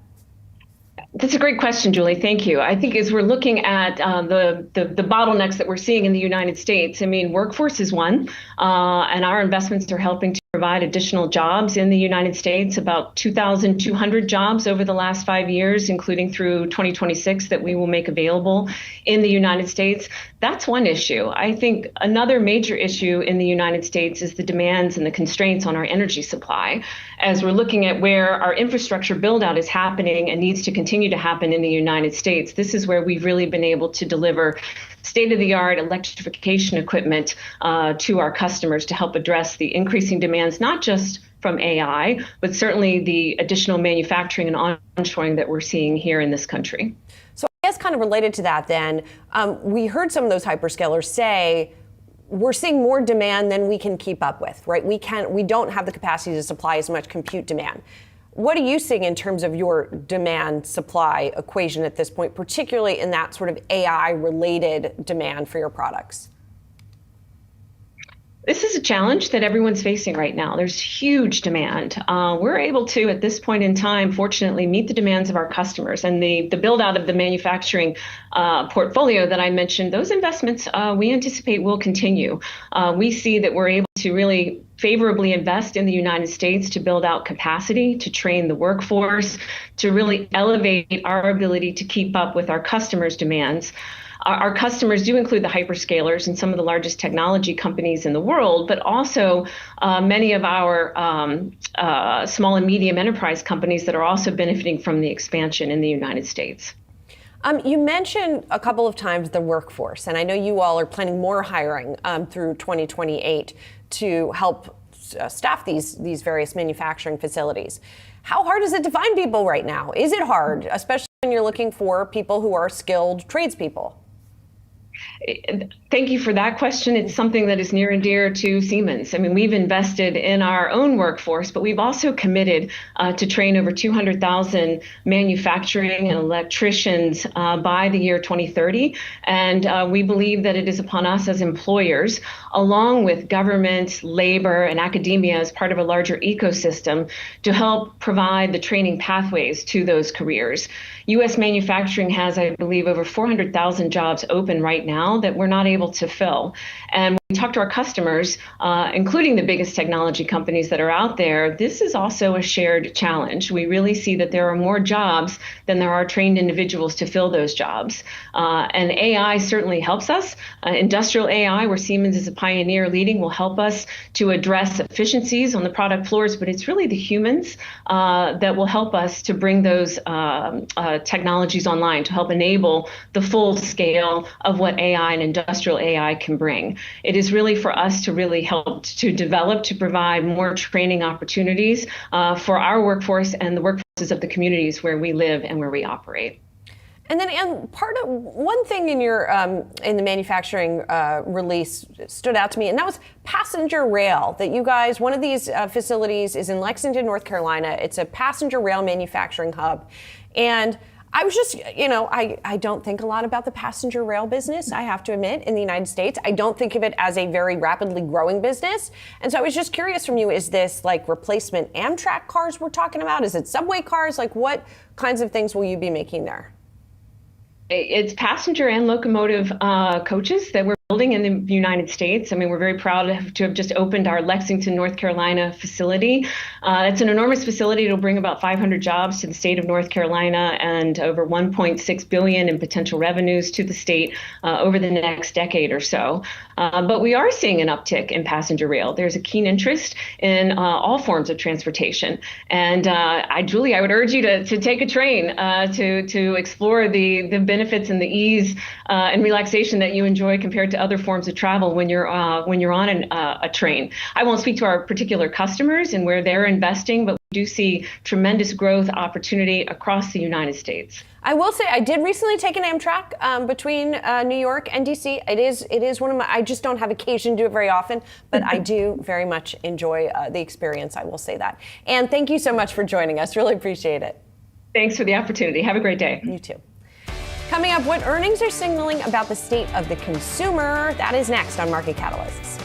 That's a great question, Julie. Thank you. I think as we're looking at the bottlenecks that we're seeing in the United States, I mean, workforce is one, and our investments are helping to provide additional jobs in the United States, about 2,200 jobs over the last 5 years, including through 2026 that we will make available in the United States. That's one issue. I think another major issue in the United States is the demands and the constraints on our energy supply. As we're looking at where our infrastructure build out is happening and needs to continue to happen in the United States, this is where we've really been able to deliver state-of-the-art electrification equipment to our customers to help address the increasing demands, not just from AI, but certainly the additional manufacturing and onshoring that we're seeing here in this country. So I guess kind of related to that then, we heard some of those hyperscalers say, we're seeing more demand than we can keep up with, right? We don't have the capacity to supply as much compute demand. What are you seeing in terms of your demand supply equation at this point, particularly in that sort of AI related demand for your products? This is a challenge that everyone's facing right now. There's huge demand. We're able to, at this point in time, fortunately, meet the demands of our customers. And the build out of the manufacturing portfolio that I mentioned, those investments we anticipate will continue. We see that we're able to really favorably invest in the United States to build out capacity, to train the workforce, to really elevate our ability to keep up with our customers' demands. Our customers do include the hyperscalers and some of the largest technology companies in the world, but also many of our small and medium enterprise companies that are also benefiting from the expansion in the United States. You mentioned a couple of times the workforce, and I know you all are planning more hiring through 2028 to help staff these various manufacturing facilities. How hard is it to find people right now? Is it hard, especially when you're looking for people who are skilled tradespeople? Thank you for that question. It's something that is near and dear to Siemens. I mean, we've invested in our own workforce, but we've also committed to train over 200,000 manufacturing and electricians by the year 2030. And we believe that it is upon us as employers, along with government, labor, and academia as part of a larger ecosystem, to help provide the training pathways to those careers. U.S. manufacturing has, I believe, over 400,000 jobs open right now that we're not able to fill. And when we talk to our customers, including the biggest technology companies that are out there, this is also a shared challenge. We really see that there are more jobs than there are trained individuals to fill those jobs. And AI certainly helps us. Industrial AI, where Siemens is a pioneer leading, will help us to address efficiencies on the product floors, but it's really the humans that will help us to bring those technologies online to help enable the full scale of what AI and industrial AI can bring. It is really for us to really help to develop, to provide more training opportunities for our workforce and the workforces of the communities where we live and where we operate. And then, one thing in your in the manufacturing release stood out to me, and that was passenger rail. That you guys, one of these facilities is in Lexington, North Carolina. It's a passenger rail manufacturing hub, and I was just, I don't think a lot about the passenger rail business, I have to admit, in the United States. I don't think of it as a very rapidly growing business. And so I was just curious from you, is this like replacement Amtrak cars we're talking about? Is it subway cars? Like what kinds of things will you be making there? It's passenger and locomotive coaches that we're building in the United States. I mean, we're very proud to have just opened our Lexington, North Carolina facility. It's an enormous facility. It'll bring about 500 jobs to the state of North Carolina and over 1.6 billion in potential revenues to the state over the next decade or so. But we are seeing an uptick in passenger rail. There's a keen interest in all forms of transportation. And Julie, I would urge you to take a train to explore the benefits and the ease and relaxation that you enjoy compared to other forms of travel when you're on a train. I won't speak to our particular customers and where they're investing, but we do see tremendous growth opportunity across the United States. I will say I did recently take an Amtrak between New York and DC. It is one of my, I just don't have occasion to do it very often, but I do very much enjoy the experience, I will say that. And thank you so much for joining us. Really appreciate it. Thanks for the opportunity. Have a great day. You too. Coming up, what earnings are signaling about the state of the consumer? That is next on Market Catalysts.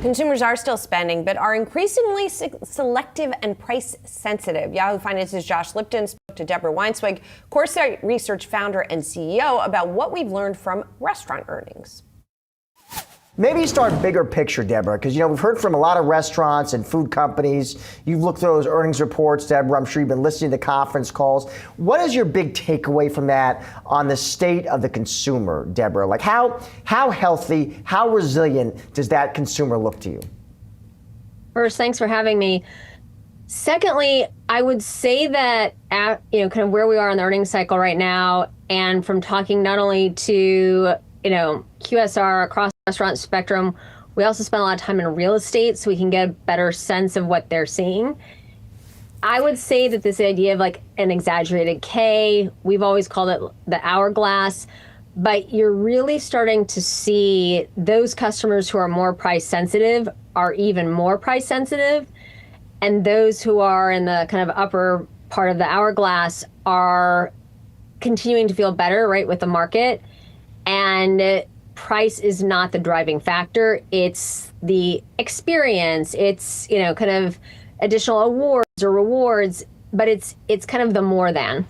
Consumers are still spending, but are increasingly selective and price sensitive. Yahoo Finance's Josh Lipton spoke to Deborah Weinswig, Coresight Research founder and CEO, about what we've learned from restaurant earnings. Maybe start bigger picture, Deborah, because we've heard from a lot of restaurants and food companies. You've looked through those earnings reports, Deborah. I'm sure you've been listening to the conference calls. What is your big takeaway from that on the state of the consumer, Deborah? Like how healthy, how resilient does that consumer look to you? First, thanks for having me. Secondly, I would say that at, kind of where we are in the earnings cycle right now, and from talking not only to QSR across the restaurant spectrum, we also spend a lot of time in real estate so we can get a better sense of what they're seeing. I would say that this idea of like an exaggerated K, we've always called it the hourglass, but you're really starting to see those customers who are more price sensitive are even more price sensitive. And those who are in the kind of upper part of the hourglass are continuing to feel better, right, with the market. And price is not the driving factor. It's the experience. It's, kind of additional awards or rewards, but it's kind of the more than.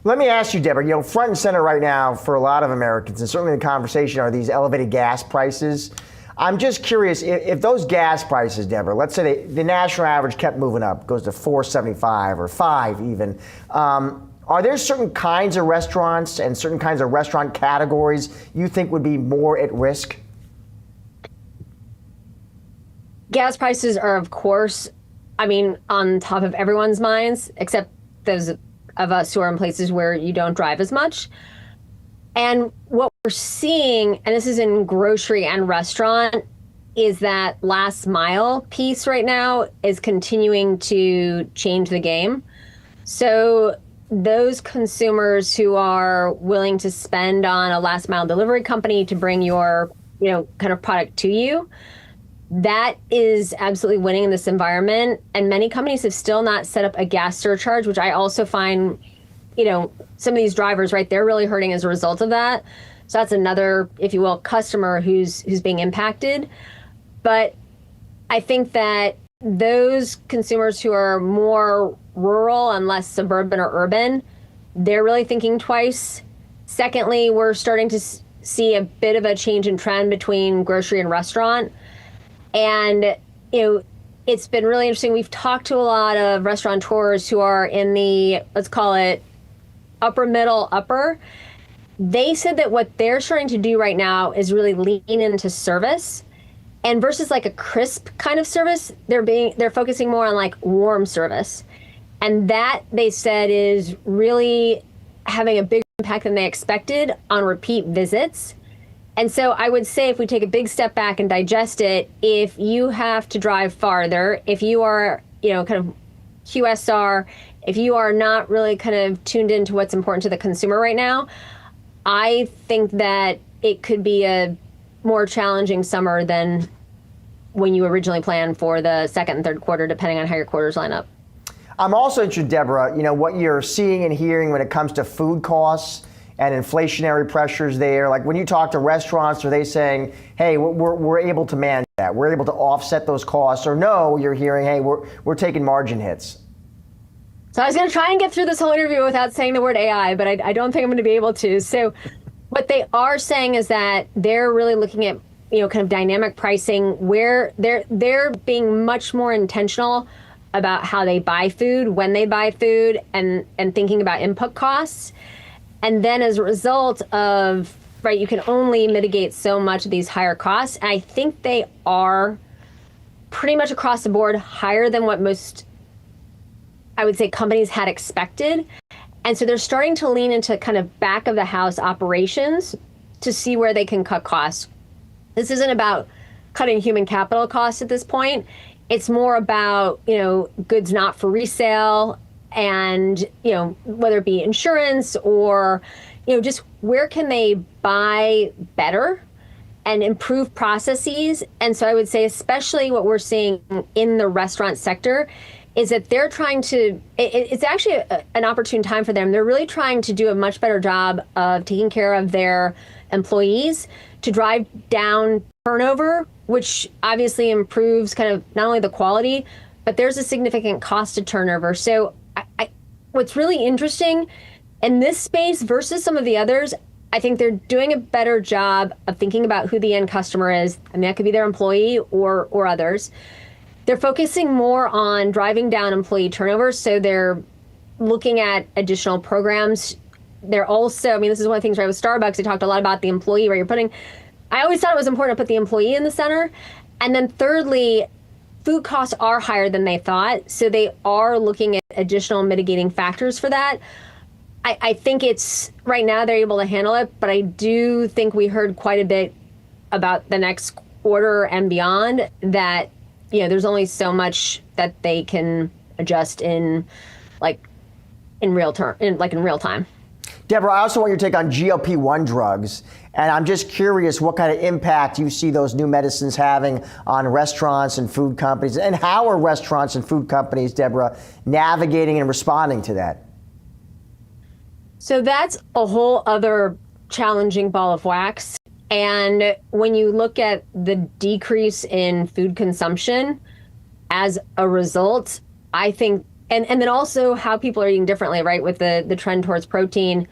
Let me ask you, Deborah, front and center right now for a lot of Americans, and certainly in the conversation, are these elevated gas prices. I'm just curious, if those gas prices, Deborah, let's say the national average kept moving up, goes to $4.75 or $5 even, are there certain kinds of restaurants and certain kinds of restaurant categories you think would be more at risk? Gas prices are, of course, on top of everyone's minds, except those of us who are in places where you don't drive as much. And what we're seeing, and this is in grocery and restaurant, is that last mile piece right now is continuing to change the game. So those consumers who are willing to spend on a last mile delivery company to bring your, kind of product to you, that is absolutely winning in this environment. And many companies have still not set up a gas surcharge, which I also find, some of these drivers, right, they're really hurting as a result of that. So that's another, if you will, customer who's being impacted. But I think that those consumers who are more rural and less suburban or urban, they're really thinking twice. Secondly, we're starting to see a bit of a change in trend between grocery and restaurant. And, it's been really interesting. We've talked to a lot of restaurateurs who are in the, let's call it, upper. They said that what they're starting to do right now is really lean into service. And versus like a crisp kind of service, they're focusing more on like warm service. And that, they said, is really having a bigger impact than they expected on repeat visits. And so I would say, if we take a big step back and digest it, if you have to drive farther, if you are, kind of QSR, if you are not really kind of tuned into what's important to the consumer right now, I think that it could be a more challenging summer than when you originally planned for the second and third quarter, depending on how your quarters line up. I'm also interested, Deborah, what you're seeing and hearing when it comes to food costs and inflationary pressures there. Like when you talk to restaurants, are they saying, hey, we're able to manage that, we're able to offset those costs? Or no, you're hearing, hey, we're taking margin hits? So I was going to try and get through this whole interview without saying the word AI, but I don't think I'm going to be able to. So what they are saying is that they're really looking at, kind of dynamic pricing, where they're being much more intentional about how they buy food, when they buy food, and thinking about input costs. And then as a result of, right, you can only mitigate so much of these higher costs. And I think they are pretty much across the board higher than what most, I would say, companies had expected. And so they're starting to lean into kind of back of the house operations to see where they can cut costs. This isn't about cutting human capital costs at this point. It's more about, goods not for resale, and, whether it be insurance or, just where can they buy better and improve processes. And so I would say, especially what we're seeing in the restaurant sector, is that they're trying to, it's actually an opportune time for them. They're really trying to do a much better job of taking care of their employees, to drive down turnover, which obviously improves kind of not only the quality, but there's a significant cost to turnover. So what's really interesting in this space versus some of the others, I think they're doing a better job of thinking about who the end customer is. I mean, that could be their employee or others. They're focusing more on driving down employee turnover. So they're looking at additional programs. They're also, I mean, this is one of the things right with Starbucks, they talked a lot about the employee, right? I always thought it was important to put the employee in the center. And then thirdly, food costs are higher than they thought. So they are looking at additional mitigating factors for that. I think it's, right now they're able to handle it, but I do think we heard quite a bit about the next quarter and beyond that, there's only so much that they can adjust in real time. Deborah, I also want your take on GLP-1 drugs. And I'm just curious what kind of impact you see those new medicines having on restaurants and food companies. And how are restaurants and food companies, Deborah, navigating and responding to that? So that's a whole other challenging ball of wax. And when you look at the decrease in food consumption as a result, I think, and then also how people are eating differently, right? With the trend towards protein.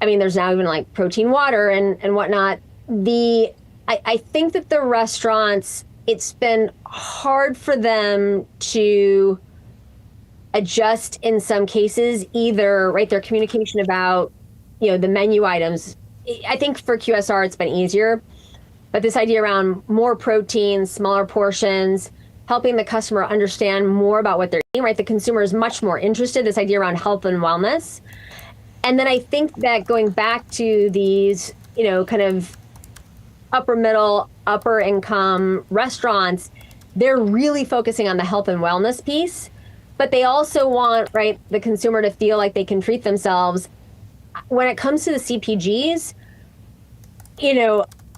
I mean, there's now even like protein water and whatnot. I think that the restaurants, it's been hard for them to adjust in some cases, either, right, their communication about, the menu items. I think for QSR, it's been easier, but this idea around more protein, smaller portions, helping the customer understand more about what they're eating, right? The consumer is much more interested, this idea around health and wellness. And then I think that going back to these, kind of upper middle, upper income restaurants, they're really focusing on the health and wellness piece, but they also want, right, the consumer to feel like they can treat themselves. When it comes to the CPGs,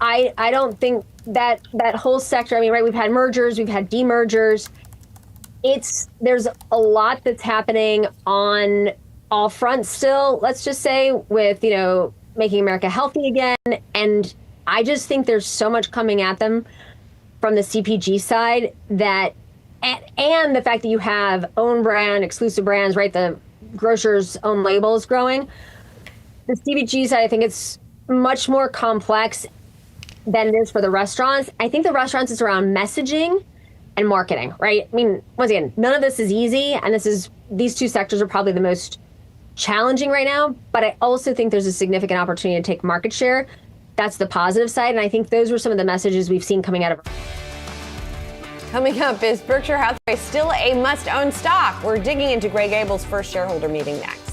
I don't think that whole sector, I mean, right, we've had mergers, we've had demergers. There's a lot that's happening on all fronts still, let's just say, with, making America healthy again. And I just think there's so much coming at them from the CPG side that, and the fact that you have own brand, exclusive brands, right? The grocers' own labels growing. The CPG side, I think it's much more complex than it is for the restaurants. I think the restaurants is around messaging and marketing, right? I mean, once again, none of this is easy, and these two sectors are probably the most challenging right now, but I also think there's a significant opportunity to take market share. That's the positive side, and I think those were some of the messages we've seen coming out of. Coming up, is Berkshire Hathaway still a must-own stock? We're digging into Greg Abel's first shareholder meeting next.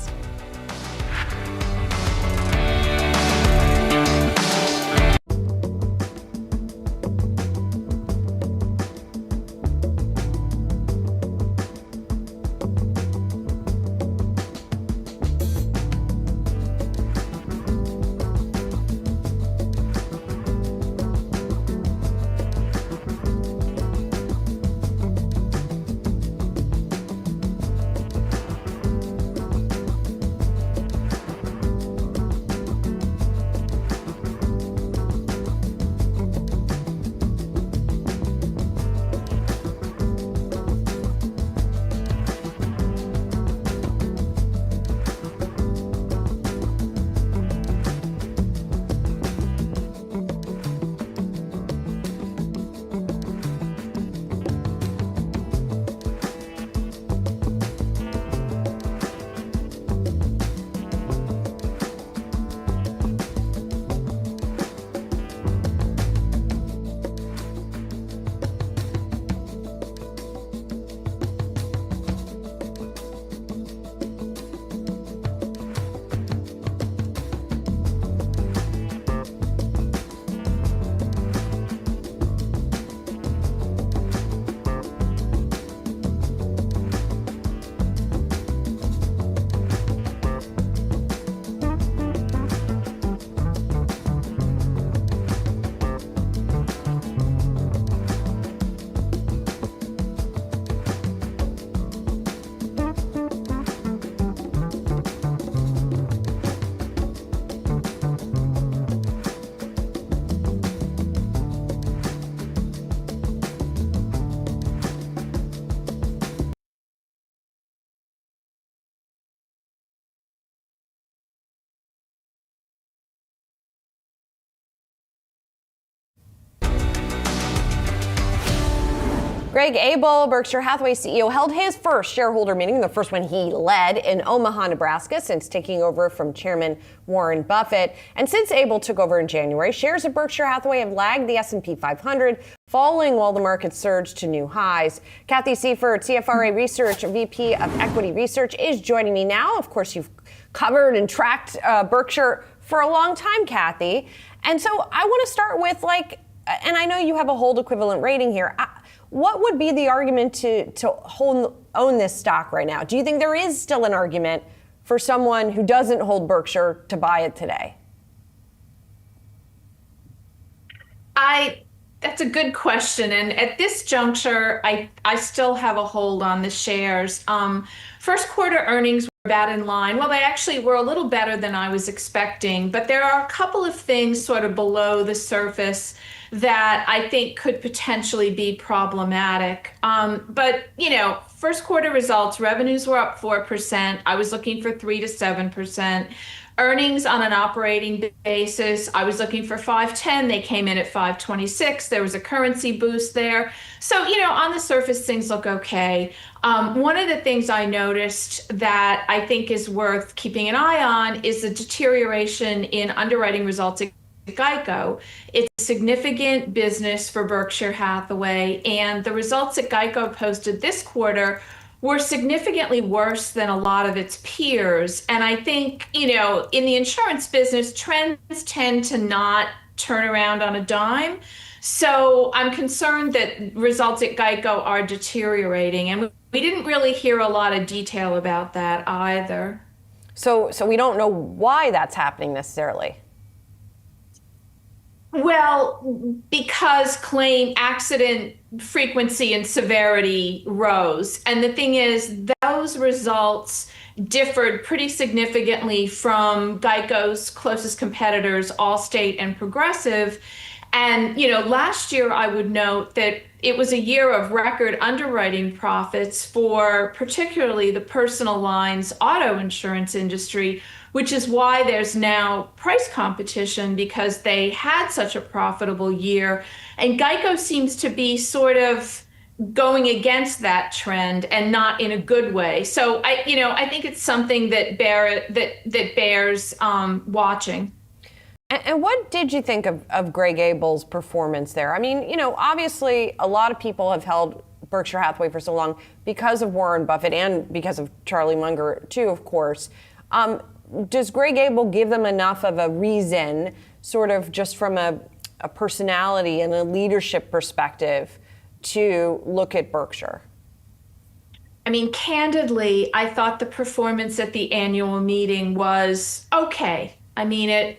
Greg Abel, Berkshire Hathaway CEO, held his first shareholder meeting, the first one he led, in Omaha, Nebraska, since taking over from Chairman Warren Buffett. And since Abel took over in January, shares of Berkshire Hathaway have lagged the S&P 500, falling while the market surged to new highs. Kathy Seifert, CFRA Research VP of Equity Research, is joining me now. Of course, you've covered and tracked Berkshire for a long time, Kathy. And so I want to start with, and I know you have a hold equivalent rating here. What would be the argument to own this stock right now? Do you think there is still an argument for someone who doesn't hold Berkshire to buy it today? That's a good question. And at this juncture, I still have a hold on the shares. First quarter earnings were about in line. Well, they actually were a little better than I was expecting, but there are a couple of things sort of below the surface that I think could potentially be problematic. But, first quarter results, revenues were up 4%. I was looking for 3 to 7%. Earnings on an operating basis, I was looking for 510. They came in at 526. There was a currency boost there. So, on the surface, things look okay. One of the things I noticed that I think is worth keeping an eye on is the deterioration in underwriting results at Geico. It's a significant business for Berkshire Hathaway, and the results that Geico posted this quarter were significantly worse than a lot of its peers. And I think, in the insurance business, trends tend to not turn around on a dime. So I'm concerned that results at Geico are deteriorating. And we didn't really hear a lot of detail about that either. So we don't know why that's happening necessarily. Well, because claim accident frequency and severity rose. And the thing is, those results differed pretty significantly from Geico's closest competitors, Allstate and Progressive. And, last year I would note that it was a year of record underwriting profits for particularly the personal lines auto insurance industry, which is why there's now price competition because they had such a profitable year. And Geico seems to be sort of going against that trend and not in a good way. So I think it's something that bears watching. And what did you think of Greg Abel's performance there? I mean, obviously a lot of people have held Berkshire Hathaway for so long because of Warren Buffett and because of Charlie Munger too, of course. Does Greg Abel give them enough of a reason, sort of just from a personality and a leadership perspective, to look at Berkshire? I mean, candidly, I thought the performance at the annual meeting was okay. I mean,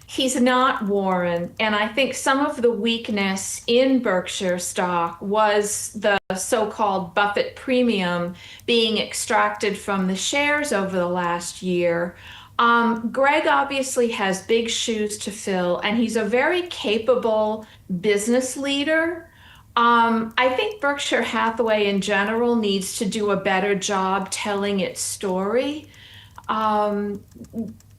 he's not Warren, and I think some of the weakness in Berkshire stock was the so-called Buffett premium being extracted from the shares over the last year. Greg obviously has big shoes to fill, and he's a very capable business leader. I think Berkshire Hathaway in general needs to do a better job telling its story.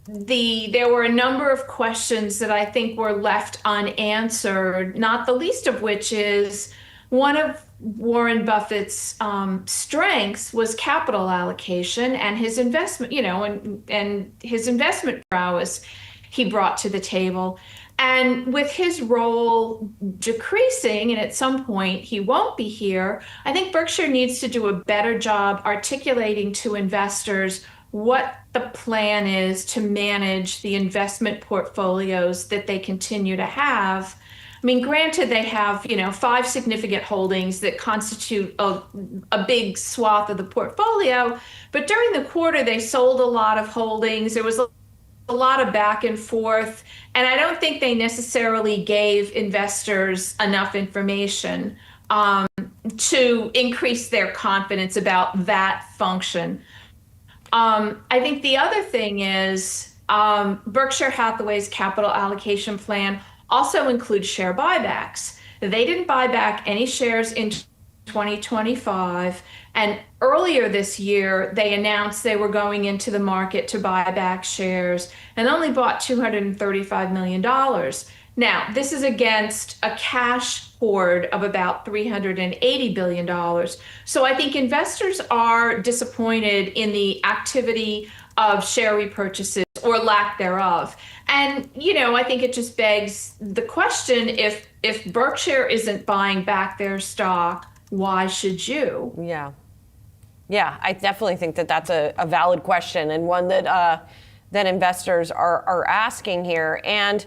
There were a number of questions that I think were left unanswered, not the least of which is one of Warren Buffett's strengths was capital allocation and his investment, and his investment prowess he brought to the table. And with his role decreasing, and at some point he won't be here, I think Berkshire needs to do a better job articulating to investors what the plan is to manage the investment portfolios that they continue to have. I mean, granted, they have, 5 significant holdings that constitute a big swath of the portfolio, but during the quarter, they sold a lot of holdings. There was a lot of back and forth, and I don't think they necessarily gave investors enough information to increase their confidence about that function. I think the other thing is Berkshire Hathaway's capital allocation plan also includes share buybacks. They didn't buy back any shares in 2025. And earlier this year, they announced they were going into the market to buy back shares and only bought $235 million. Now, this is against a cash hoard of about $380 billion. So I think investors are disappointed in the activity of share repurchases or lack thereof. And, I think it just begs the question, if Berkshire isn't buying back their stock, why should you? Yeah, I definitely think that that's a valid question, and one that that investors are asking here. And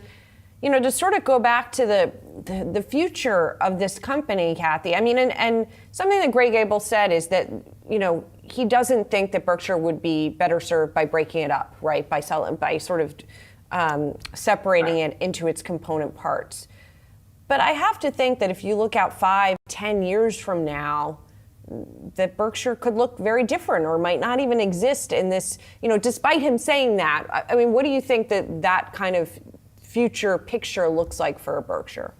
to sort of go back to the future of this company, Kathy. I mean, and something that Greg Abel said is that he doesn't think that Berkshire would be better served by breaking it up, right? By sort of separating it into its component parts. But I have to think that if you look out 5-10 years from now, that Berkshire could look very different or might not even exist in this, despite him saying that. I mean, what do you think that kind of future picture looks like for Berkshire?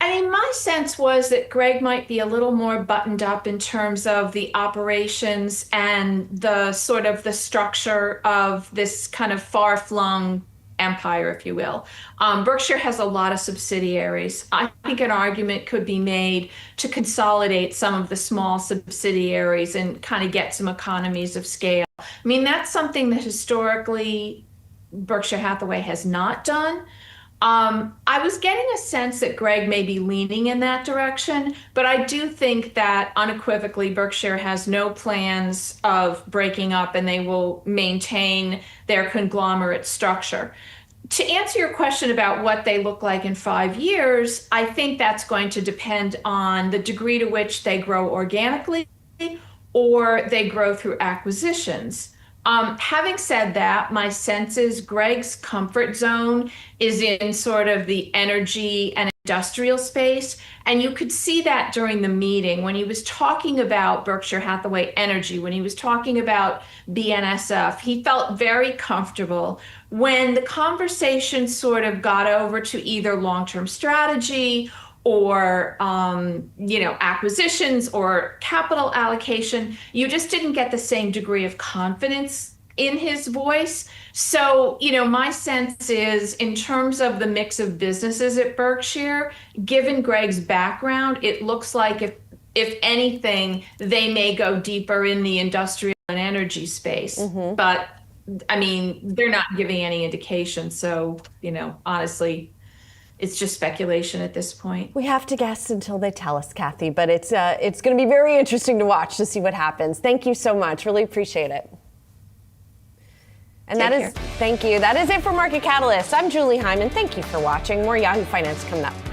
I mean, my sense was that Greg might be a little more buttoned up in terms of the operations and the sort of the structure of this kind of far-flung empire, if you will. Berkshire has a lot of subsidiaries. I think an argument could be made to consolidate some of the small subsidiaries and kind of get some economies of scale. I mean, that's something that historically Berkshire Hathaway has not done. I was getting a sense that Greg may be leaning in that direction, but I do think that unequivocally Berkshire has no plans of breaking up, and they will maintain their conglomerate structure. To answer your question about what they look like in 5 years, I think that's going to depend on the degree to which they grow organically or they grow through acquisitions. Having said that, my sense is Greg's comfort zone is in sort of the energy and industrial space. And you could see that during the meeting when he was talking about Berkshire Hathaway Energy, when he was talking about BNSF, he felt very comfortable. When the conversation sort of got over to either long-term strategy or acquisitions or capital allocation, you just didn't get the same degree of confidence in his voice. So, my sense is in terms of the mix of businesses at Berkshire, given Greg's background, it looks like if anything, they may go deeper in the industrial and energy space. Mm-hmm. But I mean, they're not giving any indication. So, honestly, it's just speculation at this point. We have to guess until they tell us, Kathy, but it's going to be very interesting to watch to see what happens. Thank you so much. Really appreciate it. And thank you. That is it for Market Catalyst. I'm Julie Hyman. Thank you for watching. More Yahoo Finance coming up.